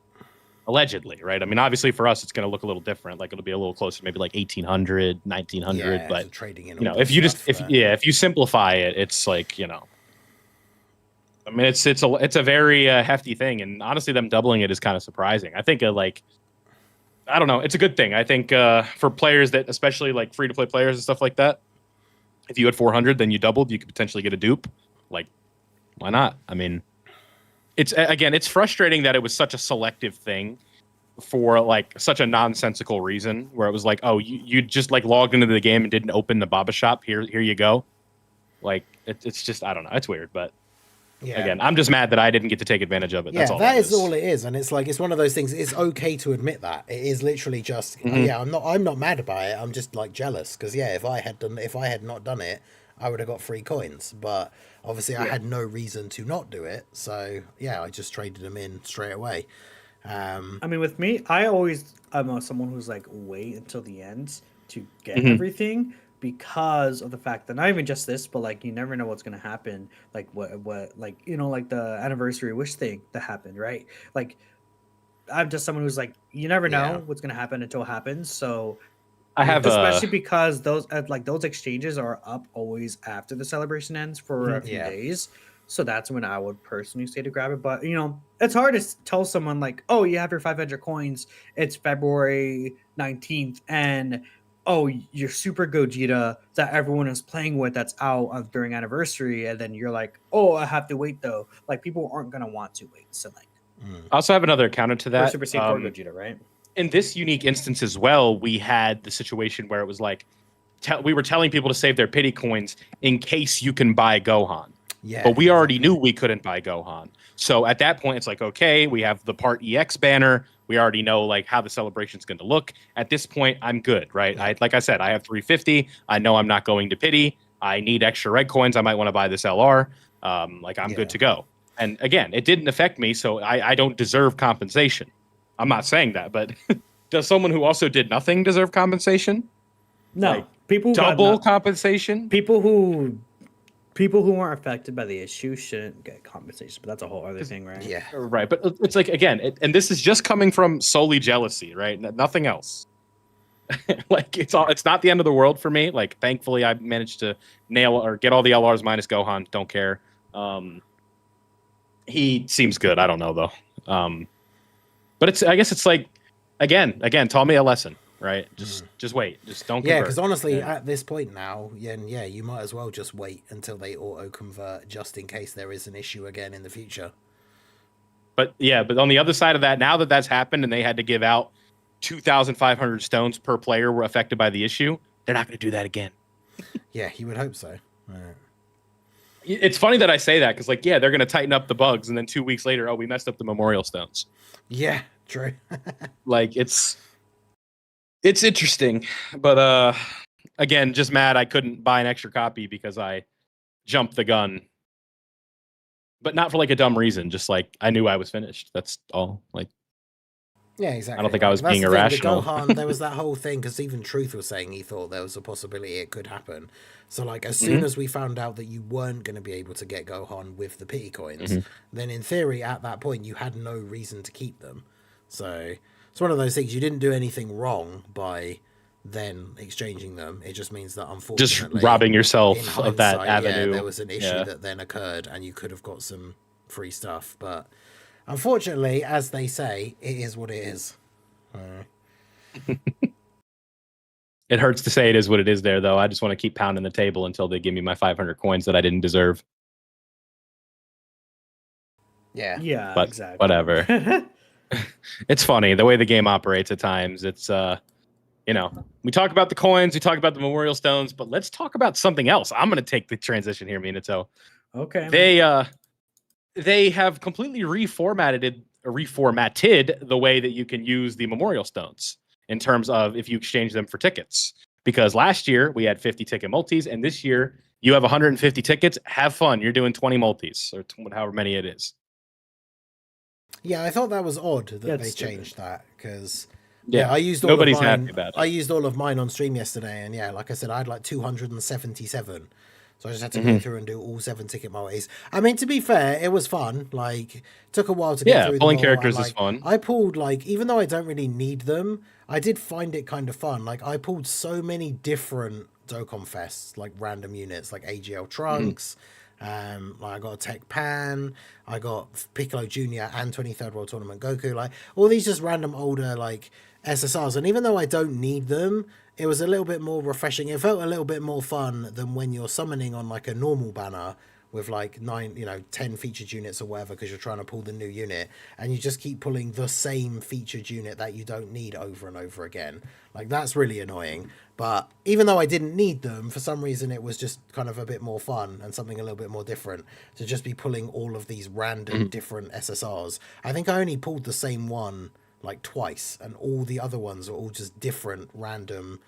Allegedly, right? I mean, obviously for us, it's going to look a little different. Like it'll be a little closer, maybe like 1,800, 1,900. Yeah, but so trading in if you just if you simplify it, it's like I mean, it's a very hefty thing, and honestly, them doubling it is kind of surprising. I think I don't know, it's a good thing. I think for players that, especially like free to play players and stuff like that, if you had 400, then you doubled, you could potentially get a dupe. Like, why not? I mean, it's frustrating that it was such a selective thing for like such a nonsensical reason, where it was like, oh, you just like logged into the game and didn't open the Baba shop. Here you go. Like it's just, I don't know, it's weird, but Yeah. Again, I'm just mad that I didn't get to take advantage of it. Yeah, That's all that is all it is, and it's like it's one of those things. It's okay to admit that it is literally just yeah. I'm not mad about it. I'm just like jealous because yeah, if I had not done it, I would have got free coins. But obviously, I had no reason to not do it. So yeah, I just traded them in straight away. I mean, with me, I'm someone who's like wait until the end to get everything because of the fact that not even just this, but like you never know what's gonna happen. Like what like like the anniversary wish thing that happened, right? Like I'm just someone who's like you never know what's gonna happen until it happens. So I have especially because those exchanges are up always after the celebration ends for a few days. So that's when I would personally say to grab it. But it's hard to tell someone like, oh, you have your 500 coins. It's February 19th, and oh, your Super Gogeta that everyone is playing with that's out during anniversary, and then you're like, oh, I have to wait though. Like people aren't gonna want to wait. So like, I also have another counter to that. Super Saiyan 4 Gogeta, right? In this unique instance as well, we had the situation where it was like we were telling people to save their pity coins in case you can buy Gohan. Yeah, but we already knew we couldn't buy Gohan. So at that point, it's like, okay, we have the Part EX banner. We already know like how the celebration's going to look. At this point, I'm good, right? Like I said, I have 350. I know I'm not going to pity. I need extra red coins. I might want to buy this LR. Like I'm good to go. And again, it didn't affect me, so I don't deserve compensation. I'm not saying that, but does someone who also did nothing deserve compensation? No, like, people double compensation. People who aren't affected by the issue shouldn't get compensation, but that's a whole other thing, right? Yeah, right. But it's like again, and this is just coming from solely jealousy, right? Nothing else. Like it's not the end of the world for me. Like thankfully, I managed to nail or get all the LRs minus Gohan. Don't care. He seems good. I don't know though. But I guess it's like again taught me a lesson. Right, just wait, just don't. Yeah, because honestly, at this point now, you might as well just wait until they auto convert, just in case there is an issue again in the future. But on the other side of that, now that that's happened and they had to give out 2,500 stones per player were affected by the issue, they're not going to do that again. Yeah, you would hope so. Right. It's funny that I say that because, like, they're going to tighten up the bugs, and then 2 weeks later, we messed up the memorial stones. Yeah, true. Like it's interesting, but again, just mad I couldn't buy an extra copy because I jumped the gun. But not for like a dumb reason, just like I knew I was finished. That's all. Like, yeah, exactly. I don't think I was being irrational. Gohan, there was that whole thing because even Truth was saying he thought there was a possibility it could happen. So like as soon as we found out that you weren't going to be able to get Gohan with the pity coins, then in theory at that point you had no reason to keep them. So it's one of those things. You didn't do anything wrong by then exchanging them. It just means that unfortunately, just robbing yourself of that avenue. Yeah, there was an issue that then occurred, and you could have got some free stuff. But unfortunately, as they say, it is what it is. It hurts to say it is what it is. There, though, I just want to keep pounding the table until they give me my 500 coins that I didn't deserve. Yeah, but exactly. Whatever. It's funny the way the game operates at times. It's we talk about the coins, we talk about the memorial stones, but let's talk about something else. I'm going to take the transition here, Minato. Okay. They have completely reformatted the way that you can use the memorial stones in terms of if you exchange them for tickets. Because last year we had 50 ticket multis, and this year you have 150 tickets. Have fun. You're doing 20 multis or however many it is. Yeah, I thought that was odd that they changed that because I used all nobody's of mine. happy about it. I used all of mine on stream yesterday, and like I said, I had like 277. So I just had to go through and do all 7 ticket multis. I mean, to be fair, it was fun. Like, it took a while to get through. Yeah, pulling characters is fun. I pulled even though I don't really need them, I did find it kind of fun. Like, I pulled so many different Dokkan Fests, like random units, like AGL Trunks. I got a Tech Pan, I got Piccolo Jr. and 23rd World Tournament Goku, like all these just random older like SSRs, and even though I don't need them, it was a little bit more refreshing. It felt a little bit more fun than when you're summoning on like a normal banner with like 10 featured units or whatever because you're trying to pull the new unit, and you just keep pulling the same featured unit that you don't need over and over again. Like, that's really annoying. But even though I didn't need them, for some reason it was just kind of a bit more fun and something a little bit more different to just be pulling all of these random different SSRs. I think I only pulled the same one like twice, and all the other ones are all just different random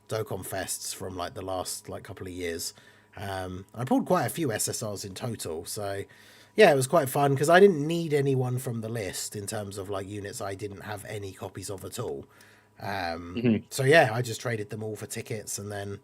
Dokkan Fests from like the last like couple of years. I pulled quite a few SSRs in total, so yeah, it was quite fun because I didn't need anyone from the list in terms of like units I didn't have any copies of at all. So yeah, I just traded them all for tickets and then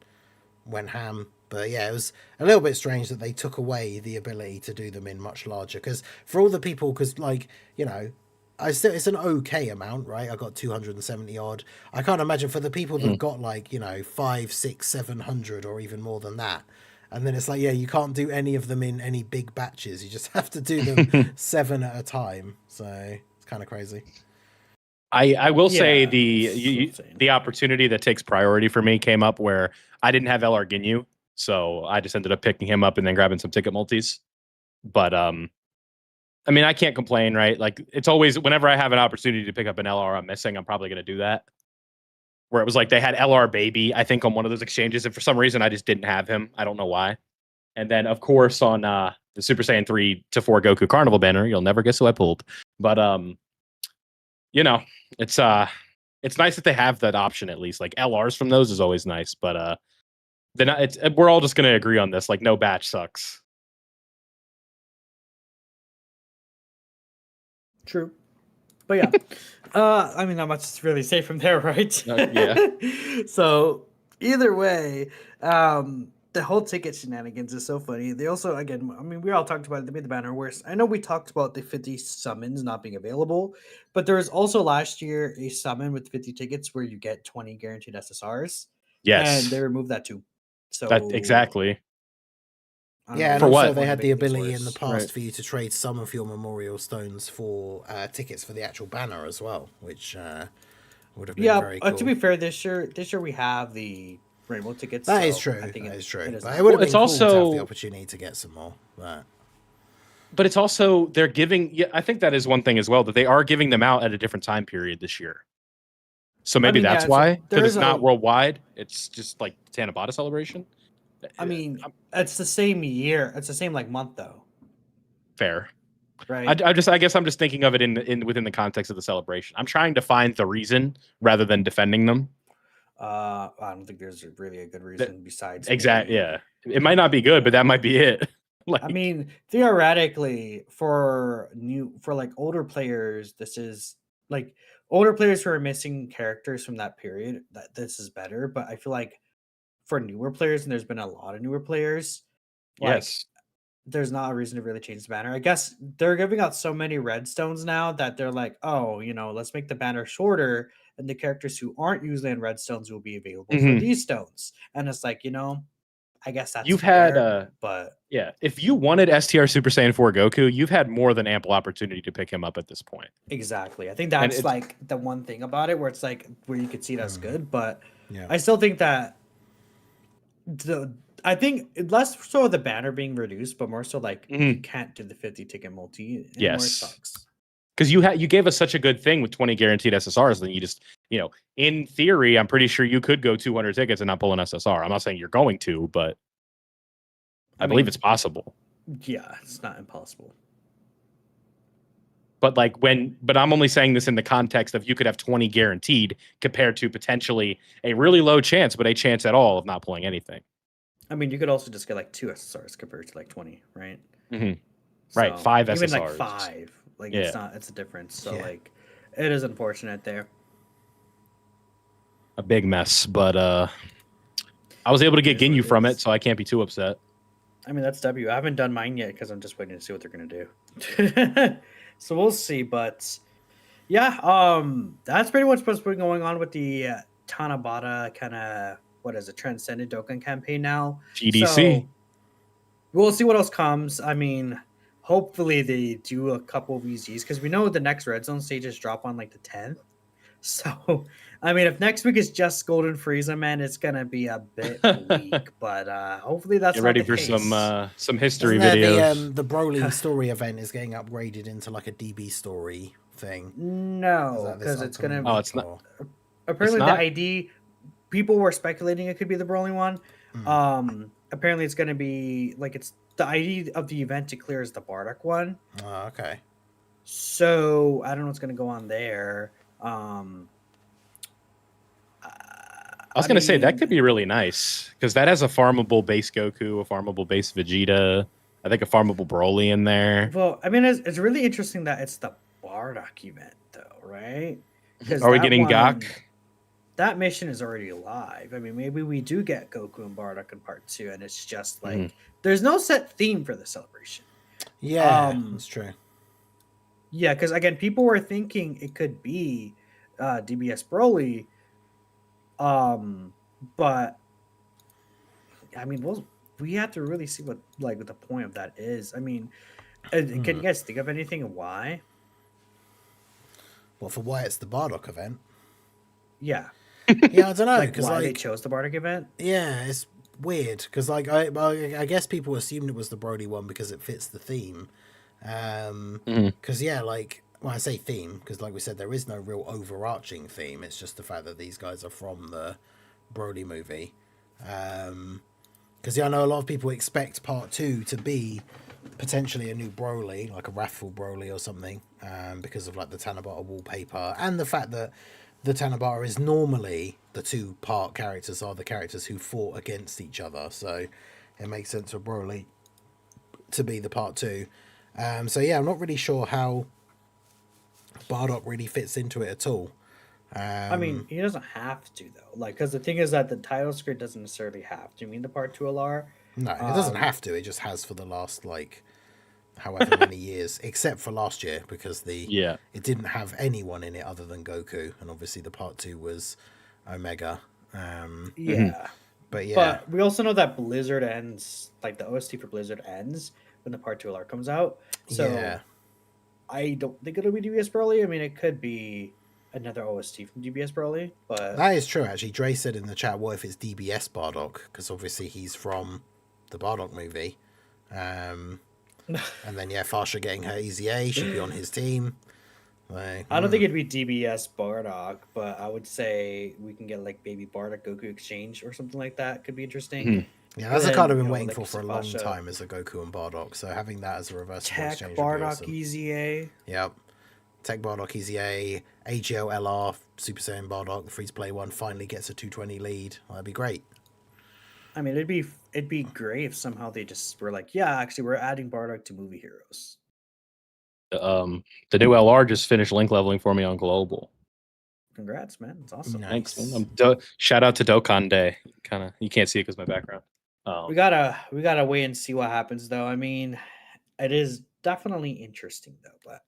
went ham. But yeah, it was a little bit strange that they took away the ability to do them in much larger, because for all the people, because like, it's an okay amount, right? I got 270 odd. I can't imagine for the people that got like 500, 600, 700 or even more than that. And then it's like, yeah, you can't do any of them in any big batches. You just have to do them 7 at a time. So it's kind of crazy. I will say the opportunity that takes priority for me came up where I didn't have LR Ginyu, so I just ended up picking him up and then grabbing some ticket multis. But I mean, I can't complain, right? Like, it's always, whenever I have an opportunity to pick up an LR I'm missing, I'm probably going to do that. Where it was like they had LR Baby, I think, on one of those exchanges, and for some reason I just didn't have him. I don't know why. And then, of course, on the Super Saiyan 3 to 4 Goku Carnival banner, you'll never guess who I pulled. But it's nice that they have that option at least. Like, LRs from those is always nice, but then we're all just going to agree on this. Like, no batch sucks. True. But yeah, I mean, not much to really say from there, right? Yeah. So either way, the whole ticket shenanigans is so funny. They also, again, I mean, we all talked about it. They made the banner worse. I know we talked about the 50 summons not being available, but there was also last year a summon with 50 tickets where you get 20 guaranteed SSRs. Yes. And they removed that too. So exactly. Yeah, and for also what? they had the ability in the past Right. for you to trade some of your memorial stones for tickets for the actual banner as well, which would have been very cool. To be fair, this year we have the rainbow tickets. That so is true. I think That is true. It is But it would have been it's cool also to have the opportunity to get some more. But it's also, they're giving, I think that is one thing as well, that they are giving them out at a different time period this year. So maybe that's why, because it's not worldwide. It's just like Tanabata celebration. I mean, it's the same year. It's the same like month though. Fair. Right. I guess I'm just thinking of it in within the context of the celebration. I'm trying to find the reason rather than defending them. I don't think there's really a good reason besides exactly. Yeah, it might not be good, but that might be it. I mean, theoretically, for like older players, this is like older players who are missing characters from that period. That this is better, but I feel like for newer players, and there's been a lot of newer players. Yes. There's not a reason to really change the banner. I guess they're giving out so many redstones now that they're like, oh, let's make the banner shorter, and the characters who aren't usually in redstones will be available for these stones. And it's like, I guess that's fair, but yeah, if you wanted STR Super Saiyan 4 Goku, you've had more than ample opportunity to pick him up at this point. Exactly. I think that's like the one thing about it where it's like where you could see it as good, but I still think that I think less so the banner being reduced, but more so like you can't do the 50 ticket multi anymore. Yes. Sucks. Because you gave us such a good thing with 20 guaranteed SSRs, then you just, in theory, I'm pretty sure you could go 200 tickets and not pull an SSR. I'm not saying you're going to, but I believe it's possible. Yeah, it's not impossible. But but I'm only saying this in the context of you could have 20 guaranteed compared to potentially a really low chance, but a chance at all of not pulling anything. I mean, you could also just get like 2 SSRs compared to like 20, right? Mm-hmm. Right, 5 SSRs. Even like 5. Like it's a difference. So like it is unfortunate there. A big mess, but I was able to get Ginyu from it, so I can't be too upset. I mean, that's W. I haven't done mine yet because I'm just waiting to see what they're gonna do. So we'll see, but yeah, that's pretty much what's been going on with the Tanabata kind of Transcendent Dokkan campaign now. GDC. So we'll see what else comes. I mean, hopefully they do a couple of EZs because we know the next red zone stages drop on like the 10th. So, I mean, if next week is just Golden Frieza, man, it's gonna be a bit weak. But hopefully that's Get not ready the for case. some history Isn't there videos. the Broly story event is getting upgraded into like a DB story thing. No, because it's gonna. Oh, it's not. Apparently, not? the ID people were speculating it could be the Broly one. Apparently, it's gonna be like it's the ID of the event to clear is the Bardock one. Oh, okay. So I don't know what's gonna go on there. I was going to say that could be really nice because that has a farmable base Goku, a farmable base Vegeta, I think a farmable Broly in there. Well, I mean, it's really interesting that it's the Bardock event, though, right? Are we getting Gok? That mission is already live. I mean, maybe we do get Goku and Bardock in part 2, and it's just like there's no set theme for the celebration. Yeah, that's true. Yeah, because again, people were thinking it could be DBS Broly. But I mean, we have to really see what the point of that is. I mean, can you guys think of anything and why? Well, for why it's the Bardock event? Yeah, yeah, I don't know because why they chose the Bardock event. Yeah, it's weird because I guess people assumed it was the Broly one because it fits the theme. Because when I say theme, because like we said, there is no real overarching theme. It's just the fact that these guys are from the Broly movie. Because I know a lot of people expect part 2 to be potentially a new Broly, like a wrathful Broly or something, because of like the Tanabata wallpaper and the fact that the Tanabata is normally the 2-part characters are the characters who fought against each other. So it makes sense for Broly to be the part 2. So yeah, I'm not really sure how Bardock really fits into it at all. I mean, he doesn't have to though, because the thing is that the title script doesn't necessarily have to mean the part 2 LR. No, it doesn't have to. It just has for the last however many years, except for last year because it didn't have anyone in it other than Goku, and obviously the part 2 was Omega. But yeah, but we also know that Blizzard ends, like the OST for Blizzard ends when the part 2 LR comes out. So yeah. I don't think it'll be DBS Broly. I mean, it could be another OST from DBS Broly, but that is true. Actually, Dre said in the chat, "What if it's DBS Bardock?" Because obviously he's from the Bardock movie. And then Fasha getting her EZA, she'd be on his team. I don't think it'd be DBS Bardock, but I would say we can get baby Bardock Goku exchange or something like that. Could be interesting. Yeah, that's a card I've been waiting for a long time as a Goku and Bardock. So having that as a reversible exchange would be awesome. EZA. Yep. Tech Bardock EZA, AGL LR, Super Saiyan Bardock, the free-to-play one finally gets a 220 lead. Well, that'd be great. I mean, it'd be great if somehow they just were like, yeah, actually, we're adding Bardock to movie heroes. The new LR just finished link leveling for me on Global. Congrats, man! It's awesome. Nice. Thanks, man. Shout out to Dokkan Day. You can't see it because my background. We gotta wait and see what happens, though. I mean, it is definitely interesting, though. But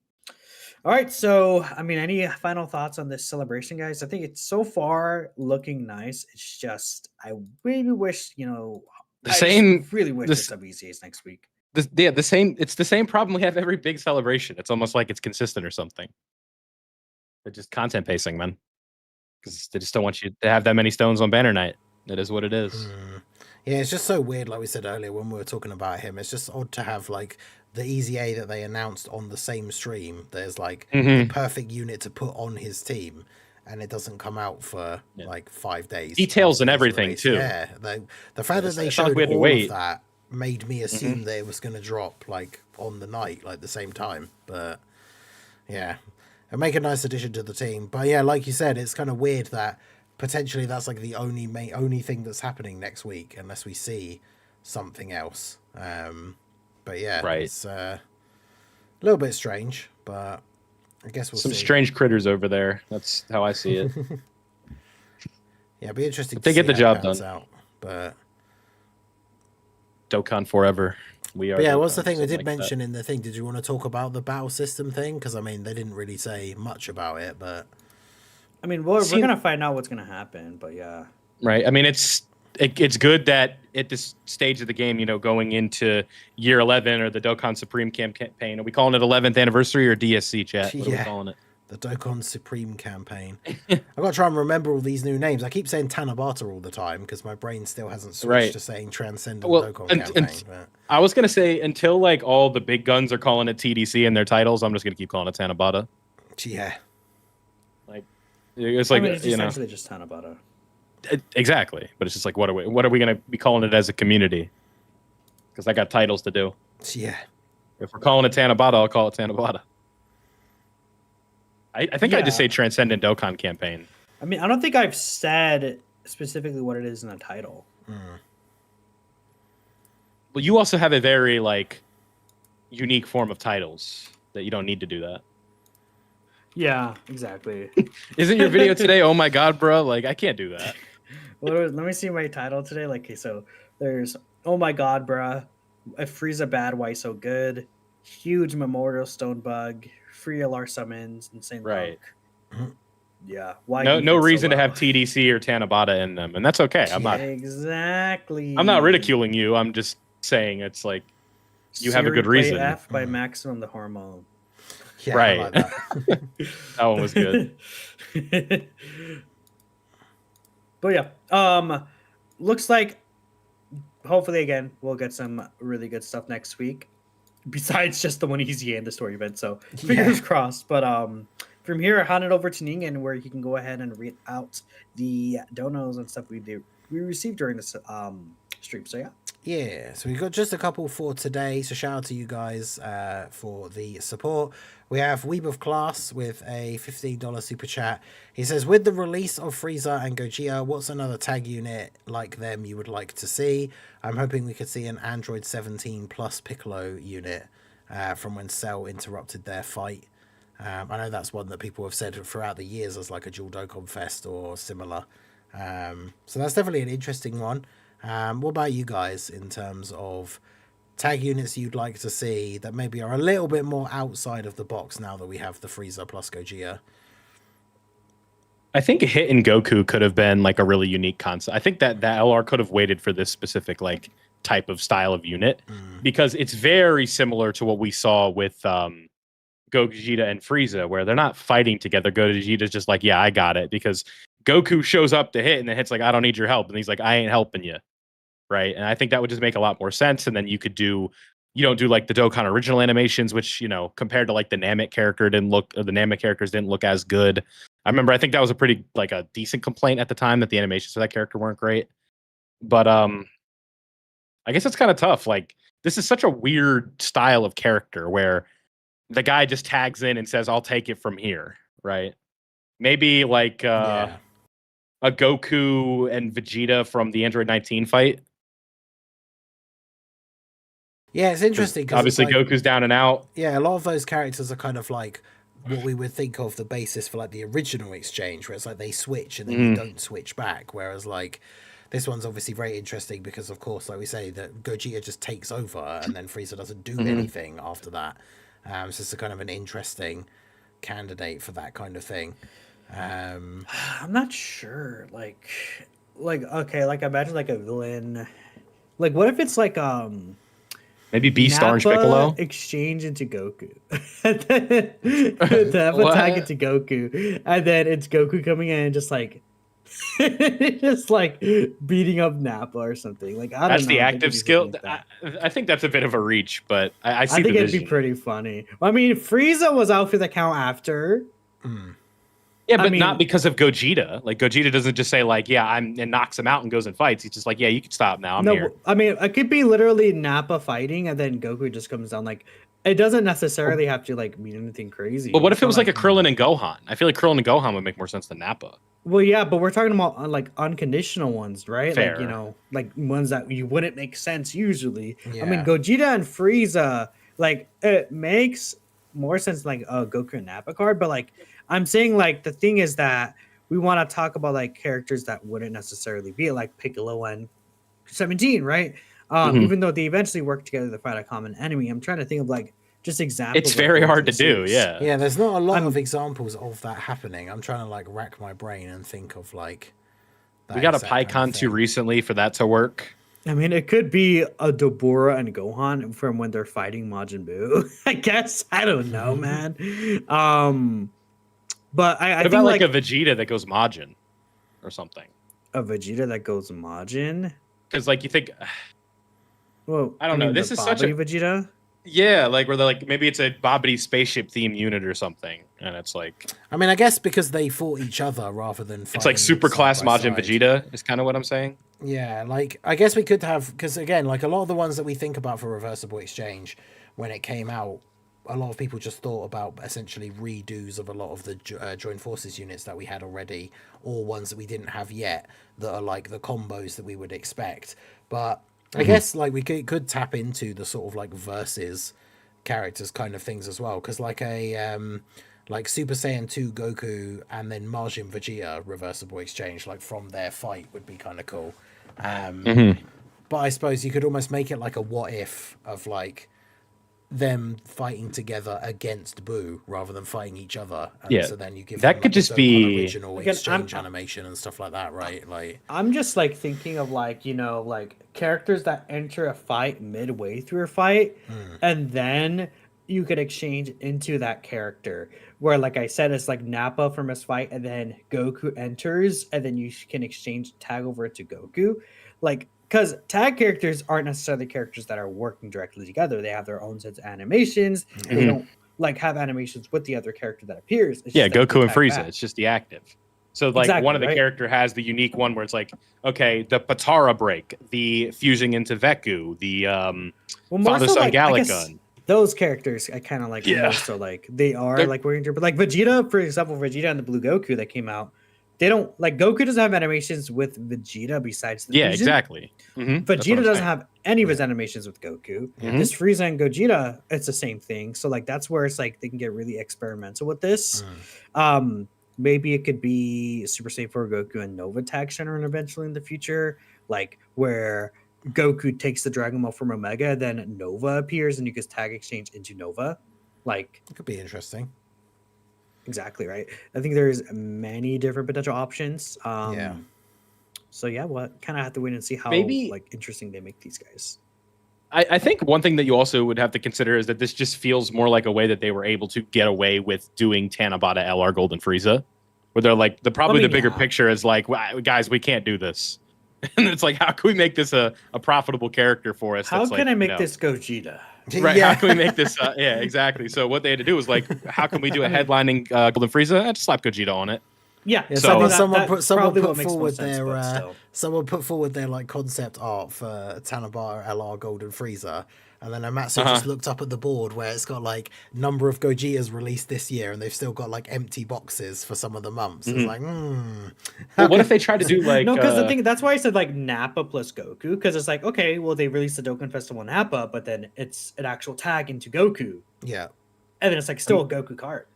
all right, so I mean, any final thoughts on this celebration, guys? I think it's so far looking nice. It's just I really wish really wish there's some EZAs next week. It's the same problem we have every big celebration. It's almost like it's consistent or something. They're just content pacing, man. Because they just don't want you to have that many stones on banner night. It is what it is. Yeah, it's just so weird, like we said earlier when we were talking about him. It's just odd to have the EZA that they announced on the same stream. There's the perfect unit to put on his team, and it doesn't come out for 5 days. Details and everything too. Yeah, the fact that they showed all of that made me assume that it was going to drop on the night, the same time. But yeah, it'll make a nice addition to the team. But yeah, like you said, it's kind of weird that potentially that's the only thing that's happening next week unless we see something else. But yeah, right. It's a little bit strange, but I guess we'll see. Some strange critters over there. That's how I see it. Yeah, it'd be interesting. They get the job done. Out, but Dokkan forever. We are. But yeah, what's the thing they did mention in the thing? Did you want to talk about the battle system thing? Because I mean, they didn't really say much about it, but I mean, we're gonna find out what's gonna happen. But yeah, right. I mean, it's good that at this stage of the game, going into year 11 or the Dokkan Supreme campaign, are we calling it 11th anniversary or DSC, chat? What are we calling it? The Dokkan Supreme campaign. I've got to try and remember all these new names. I keep saying Tanabata all the time because my brain still hasn't switched to saying Transcendent Dokkan campaign. But... I was gonna say until like all the big guns are calling it TDC in their titles, I'm just gonna keep calling it Tanabata. Yeah. Like it's like it's essentially just Tanabata. Exactly, but it's just like what are we gonna be calling it as a community? Because I got titles to do. Yeah. If we're calling it Tanabata, I'll call it Tanabata. I think I just say Transcendent Dokkan campaign. I mean, I don't think I've said specifically what it is in the title. Well, you also have a very like unique form of titles that you don't need to do that. Yeah, exactly. Isn't your video today? Oh my god, bro! Like I can't do that. Let me see my title today. Like, okay, so there's oh my god, bruh. If Frieza bad, why so good? Huge Memorial Stone Bug, free LR summons, insane right. Yeah. Why? No reason to have TDC or Tanabata in them, and that's okay. I'm not exactly. I'm not ridiculing you. I'm just saying it's like you have a good reason. F by Maximum the Hormone. Yeah, right. I like that. That one was good. But yeah, looks like hopefully again we'll get some really good stuff next week. Besides just the one easy and the story event, so fingers crossed. But from here, I hand it over to Ningen, where he can go ahead and read out the donos and stuff we received during this stream. So yeah, so we've got just a couple for today. So shout out to you guys for the support. We have Weeb of Class with a $15 super chat. He says, with the release of Frieza and Gogeta, what's another tag unit like them you would like to see? I'm hoping we could see an Android 17 plus Piccolo unit from when Cell interrupted their fight. I know that's one that people have said throughout the years as like a dual Dokkan Fest or similar. So that's definitely an interesting one. What about you guys in terms of tag units you'd like to see that maybe are a little bit more outside of the box now that we have the Frieza plus Gogeta? I think a hit in Goku could have been like a really unique concept. I think that LR could have waited for this specific like type of style of unit because it's very similar to what we saw with Gogeta and Frieza, where they're not fighting together. Gogeta's just like, yeah, I got it, because Goku shows up to hit and then hit's like, I don't need your help, and he's like, I ain't helping you. Right. And I think that would just make a lot more sense. And then you don't do like the Dokkan original animations, which, you know, compared to like the Namek character the Namek characters didn't look as good. I remember, I think that was a pretty like a decent complaint at the time that the animations for that character weren't great. But I guess it's kind of tough. Like, this is such a weird style of character where the guy just tags in and says, I'll take it from here. Right. Maybe like a Goku and Vegeta from the Android 19 fight. Yeah, it's interesting. Obviously, it's like, Goku's down and out. Yeah, a lot of those characters are kind of like what we would think of the basis for like the original exchange, where it's like they switch and then you don't switch back. Whereas like this one's obviously very interesting because, of course, like we say, that Gogeta just takes over and then Frieza doesn't do anything after that. So it's a kind of an interesting candidate for that kind of thing. I'm not sure. Like okay, like imagine like a villain. Like, what if it's like maybe Beast Orange Piccolo exchange into Goku, and then Nappa tag into Goku, and then it's Goku coming in and just like beating up Nappa or something. Like, I don't know. That's the active skill. I think that's a bit of a reach, but I see. I think it'd be pretty funny. I mean, Frieza was out for the count after. Yeah, but not because of Gogeta. Like, Gogeta doesn't just say, like, yeah, and knocks him out and goes and fights. He's just like, yeah, you can stop now. I'm here. I mean, it could be literally Nappa fighting, and then Goku just comes down. Like, it doesn't necessarily have to, like, mean anything crazy. But what if it was like a Krillin and Gohan? I feel like Krillin and Gohan would make more sense than Nappa. Well, yeah, but we're talking about, like, unconditional ones, right? Fair. Like, you know, like, ones that you wouldn't make sense usually. Yeah. I mean, Gogeta and Frieza, like, it makes more sense than, like, a Goku and Nappa card, but, like, I'm saying, like, the thing is that we want to talk about, like, characters that wouldn't necessarily be like Piccolo and 17, right? Even though they eventually work together to fight a common enemy. I'm trying to think of, like, just examples. It's very hard to do, yeah. Yeah, there's not a lot of examples of that happening. I'm trying to, like, rack my brain and think of, like... We got a PyCon 2 recently for that to work. I mean, it could be a Dobora and Gohan from when they're fighting Majin Buu. I guess. I don't know, man. But I What think about like a Vegeta that goes Majin or something? a Vegeta that goes Majin. Because like you think, Well, I don't you know. mean This the is such a Babidi Vegeta. yeah, like where they're like maybe it's a Babidi spaceship theme unit or something, and it's like I mean, I guess because they fought each other rather than fighting it's like super side class by Majin side. Vegeta is kind of what I'm saying. Yeah, like I guess we could have, because again, like a lot of the ones that we think about for reversible exchange when it came out, a lot of people just thought about essentially redos of a lot of the joint forces units that we had already, or ones that we didn't have yet that are like the combos that we would expect. But I guess like we could tap into the sort of like versus characters kind of things as well, because like a like Super Saiyan 2 Goku and then Majin Vegeta reversible exchange like from their fight would be kind of cool. But I suppose you could almost make it like a what if of like them fighting together against Boo rather than fighting each other. And Yeah, so then you give that them, could like, just a Dokkan be- original Again, exchange animation and stuff like that, right? Like I'm just like thinking of like, you know, like characters that enter a fight midway through a fight, and then you could exchange into that character. Where, like I said, it's like Nappa from his fight, and then Goku enters, and then you can exchange tag over to Goku. Like, because tag characters aren't necessarily characters that are working directly together. They have their own sets of animations. They don't like have animations with the other character that appears. It's Yeah, just that Goku and they tag Frieza. back. It's just the active. So like Exactly, one of the right? character has the unique one where it's like, okay, the Patara break, the fusing into Veku, the Well, more Father so, Son like, I Gallic guess gun. those characters I kind of like Yeah. more so like they are They're- like working together. But like Vegeta, for example, Vegeta and the Blue Goku that came out, they don't like Goku doesn't have animations with Vegeta besides the Yeah, fusion. exactly. That's what Vegeta I'm doesn't saying. have any of his animations with Goku. Mhm. This Frieza and Gogeta, it's the same thing. So like that's where it's like they can get really experimental with this. Maybe it could be Super Saiyan 4 Goku and Nova tag Shenron eventually in the future, like where Goku takes the Dragon Ball from Omega, then Nova appears and you can tag exchange into Nova. Like it could be interesting. exactly right. I think there's many different potential options. Yeah. So yeah, we'll kind of have to wait and see how Maybe- like interesting they make these guys. I think one thing that you also would have to consider is that this just feels more like a way that they were able to get away with doing Tanabata LR Golden Frieza, where they're like probably the bigger yeah. picture is like, guys, we can't do this, and it's like, how can we make this a profitable character for us? How that's can like, I make you know, this Gogeta? right? Yeah. How can we make this? Yeah, exactly. So what they had to do was like, how can we do a headlining Golden Frieza? Just slap Gogeta on it. Yeah, Yeah, So- someone put probably what put makes forward most sense, their but still. someone put forward their like concept art for Tanabata LR Golden Frieza, and then Amatsu just looked up at the board where it's got like number of Gogetas released this year, and they've still got like empty boxes for some of the months. It's like, Well, what if they tried to do like No, because the thing that's why I said like Nappa plus Goku, because it's like okay, well they released the Dokkan Festival Nappa, but then it's an actual tag into Goku, yeah, and then it's like still a Goku card.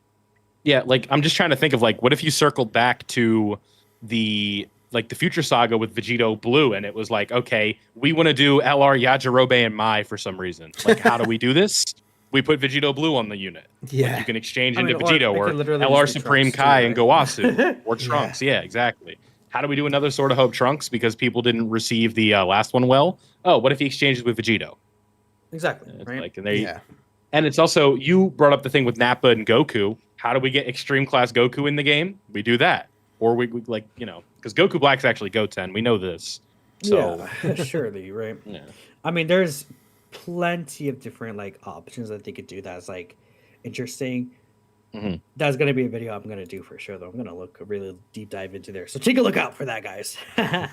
Yeah, like I'm just trying to think of like what if you circled back to the Future Saga with Vegito Blue, and it was like, okay, we want to do LR Yajirobe and Mai for some reason. Like, how do we do this? We put Vegito Blue on the unit. yeah. You can exchange I into mean, or Vegito they or could literally LR just be Supreme Trunks Kai too, and right? Gowasu or Trunks. Yeah, exactly. How do we do another Sword of Hope Trunks because people didn't receive the last one well? Oh, what if he exchanges with Vegito? Exactly. It's Right. like, and they Yeah. and it's also, you brought up the thing with Nappa and Goku. How do we get extreme class Goku in the game? We do that. Or we like, you know, because Goku Black's actually Goten. We know this. So, Yeah, surely, right? yeah. I mean, there's plenty of different like options that they could do that's like interesting. Mhm. That's gonna be a video I'm gonna do for sure, though. I'm gonna look a really deep dive into there. So take a look out for that, guys. Yeah,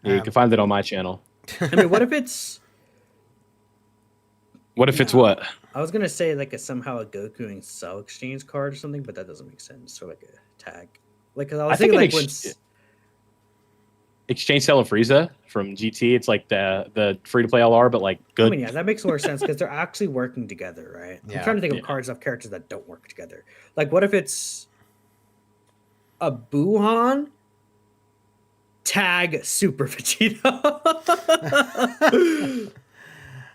you can find it on my channel. I mean, what if it's? What if it's No. what? I was gonna say like somehow a Goku and Cell exchange card or something, but that doesn't make sense. Or like a tag, like 'cause I was I think thinking an like ex- when Exchange Cell and Frieza from GT. It's like the free to play LR, but like I good. mean, yeah, that makes more sense because they're actually working together, right? Yeah. I'm trying to think of Yeah. cards of characters that don't work together. Like, what if it's a Buhan tag Super Vegeta?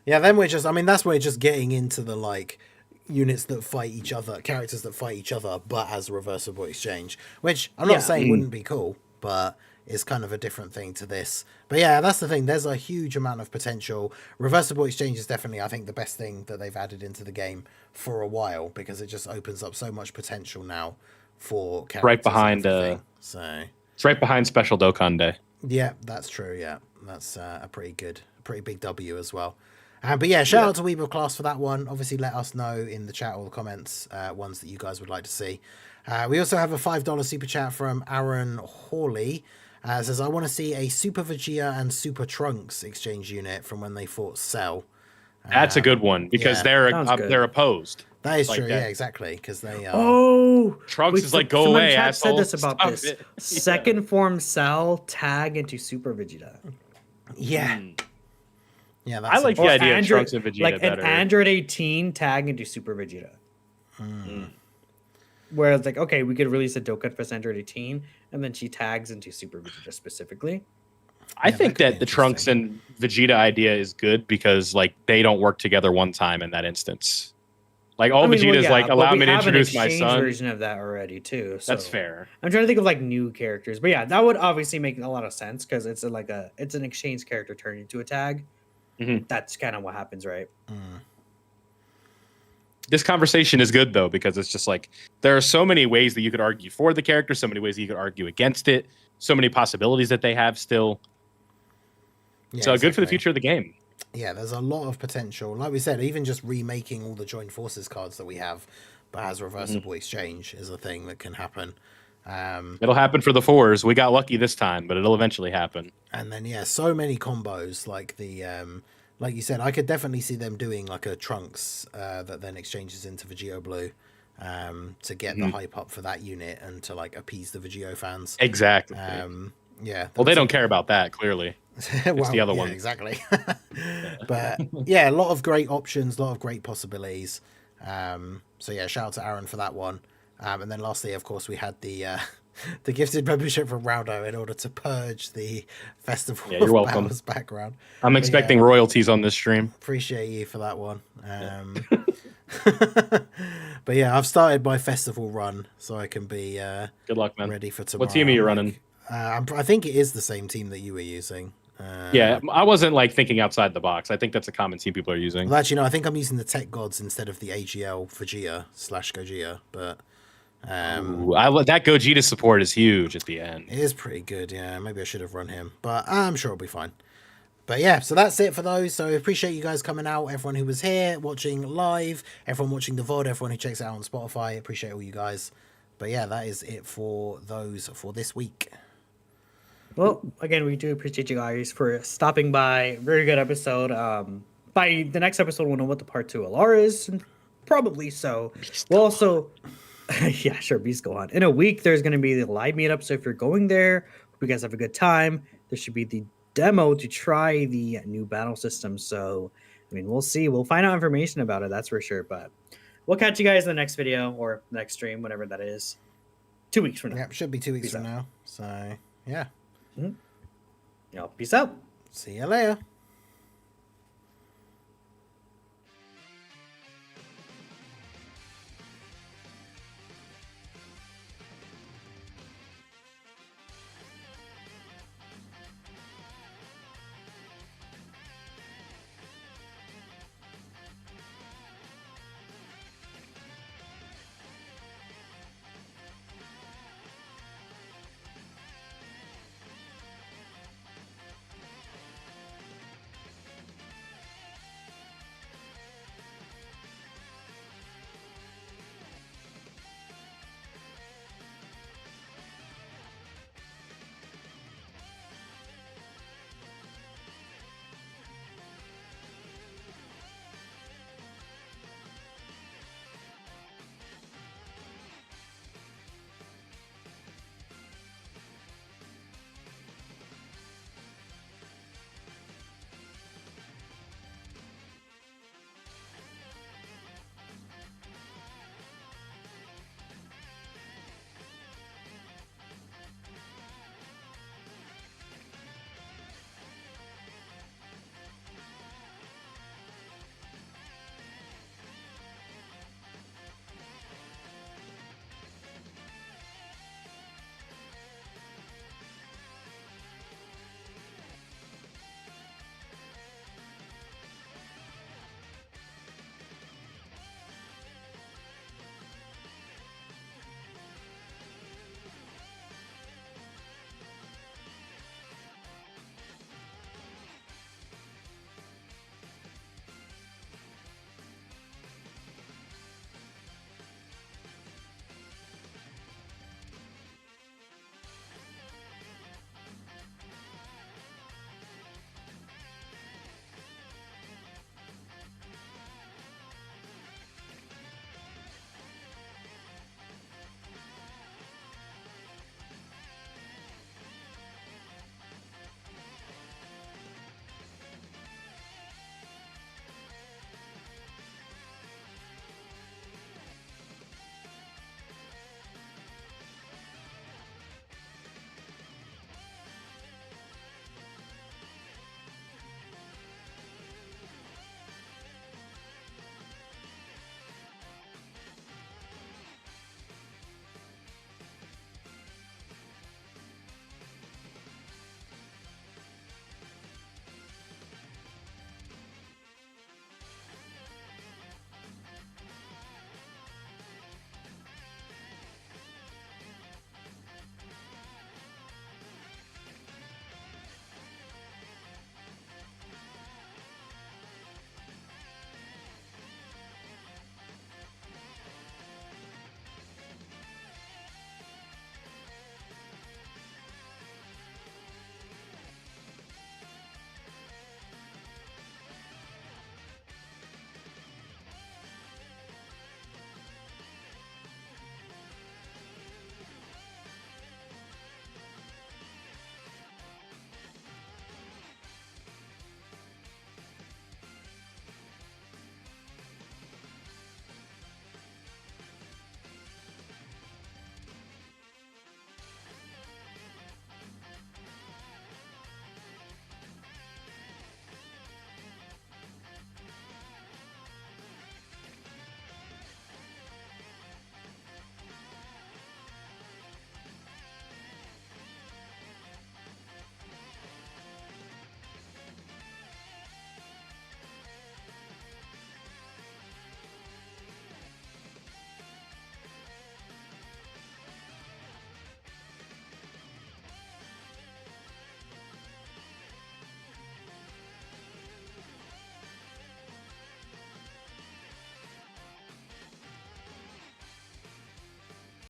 Yeah, then we're just, I mean, that's where we're just getting into the like units that fight each other, characters that fight each other, but as reversible exchange, which I'm not Yeah. saying wouldn't be cool, but is kind of a different thing to this. But yeah, that's the thing. There's a huge amount of potential. Reversible exchange is definitely, I think, the best thing that they've added into the game for a while, because it just opens up so much potential now for characters. Right behind, so it's right behind Special Dokkan Day. yeah, that's true. Yeah, that's a pretty big W as well. But yeah, shout out to Weeble Class for that one. Obviously, let us know in the chat or the comments ones that you guys would like to see. We also have a $5 super chat from Aaron Hawley. Says, I want to see a Super Vegeta and Super Trunks exchange unit from when they fought Cell. That's a good one, because they're opposed. That is like true, that. yeah, exactly, because they are... Oh! Trunks is like, go away, chat asshole. said this about Stop this. it. Second form Cell tag into Super Vegeta. Yeah. Yeah, that's I like the idea of Trunks and Vegeta like better. an Android 18 tag into Super Vegeta. Where it's like, okay, we could release a Dokkan Fest Android 18, and then she tags into Super Vegeta specifically. I think that the Trunks and Vegeta idea is good, because like they don't work together one time in that instance. Like Vegeta's like, allow me to introduce my son. Version of that already too. So That's fair. I'm trying to think of like new characters, but yeah, that would obviously make a lot of sense, because it's it's an exchange character turned into a tag. That's kind of what happens, right? This conversation is good though, because it's just like there are so many ways that you could argue for the character, so many ways that you could argue against it, so many possibilities that they have still. Yeah, so good for the future of the game. Yeah, there's a lot of potential. Like we said, even just remaking all the Joined Forces cards that we have, but has reversible exchange, is a thing that can happen. It'll happen for the 4s. We got lucky this time, but it'll eventually happen. And then so many combos, like the like you said, I could definitely see them doing like a Trunks that then exchanges into Vegito Blue to get the hype up for that unit and to like appease the Vegito fans. Exactly. Yeah. Well, they don't care about that, clearly. It's the other one. Exactly. But yeah, a lot of great options, a lot of great possibilities. So yeah, shout out to Aaron for that one. And then lastly, of course, we had the gifted membership from Raudo in order to purge the Festival you're of welcome. Powers background. I'm expecting royalties on this stream. Appreciate you for that one. But yeah, I've started my festival run, so I can be good luck, man. Ready for tomorrow. What team are you running? I think it is the same team that you were using. Yeah, I wasn't like thinking outside the box. I think that's a common team people are using. Well, actually, no, I think I'm using the Tech Gods instead of the AGL Vegeta / Gogeta, but that Gogeta support is huge at the end. It is pretty good, yeah. Maybe I should have run him, but I'm sure it'll be fine. But yeah, so that's it for those. So I appreciate you guys coming out, everyone who was here watching live, everyone watching the VOD, everyone who checks it out on Spotify. Appreciate all you guys. But yeah, that is it for those for this week. Well, again, we do appreciate you guys for stopping by. Very good episode. By the next episode, we'll know what the part 2 LR is, and probably so. We'll also, yeah, sure, Beast go on. In a week, there's going to be the live meetup. So if you're going there, hope you guys have a good time. There should be the demo to try the new battle system. So, I mean, we'll see. We'll find out information about it, that's for sure. But we'll catch you guys in the next video or next stream, whatever that is. 2 weeks from now. Yeah, should be 2 weeks from now. So, yeah. Peace out. See you later.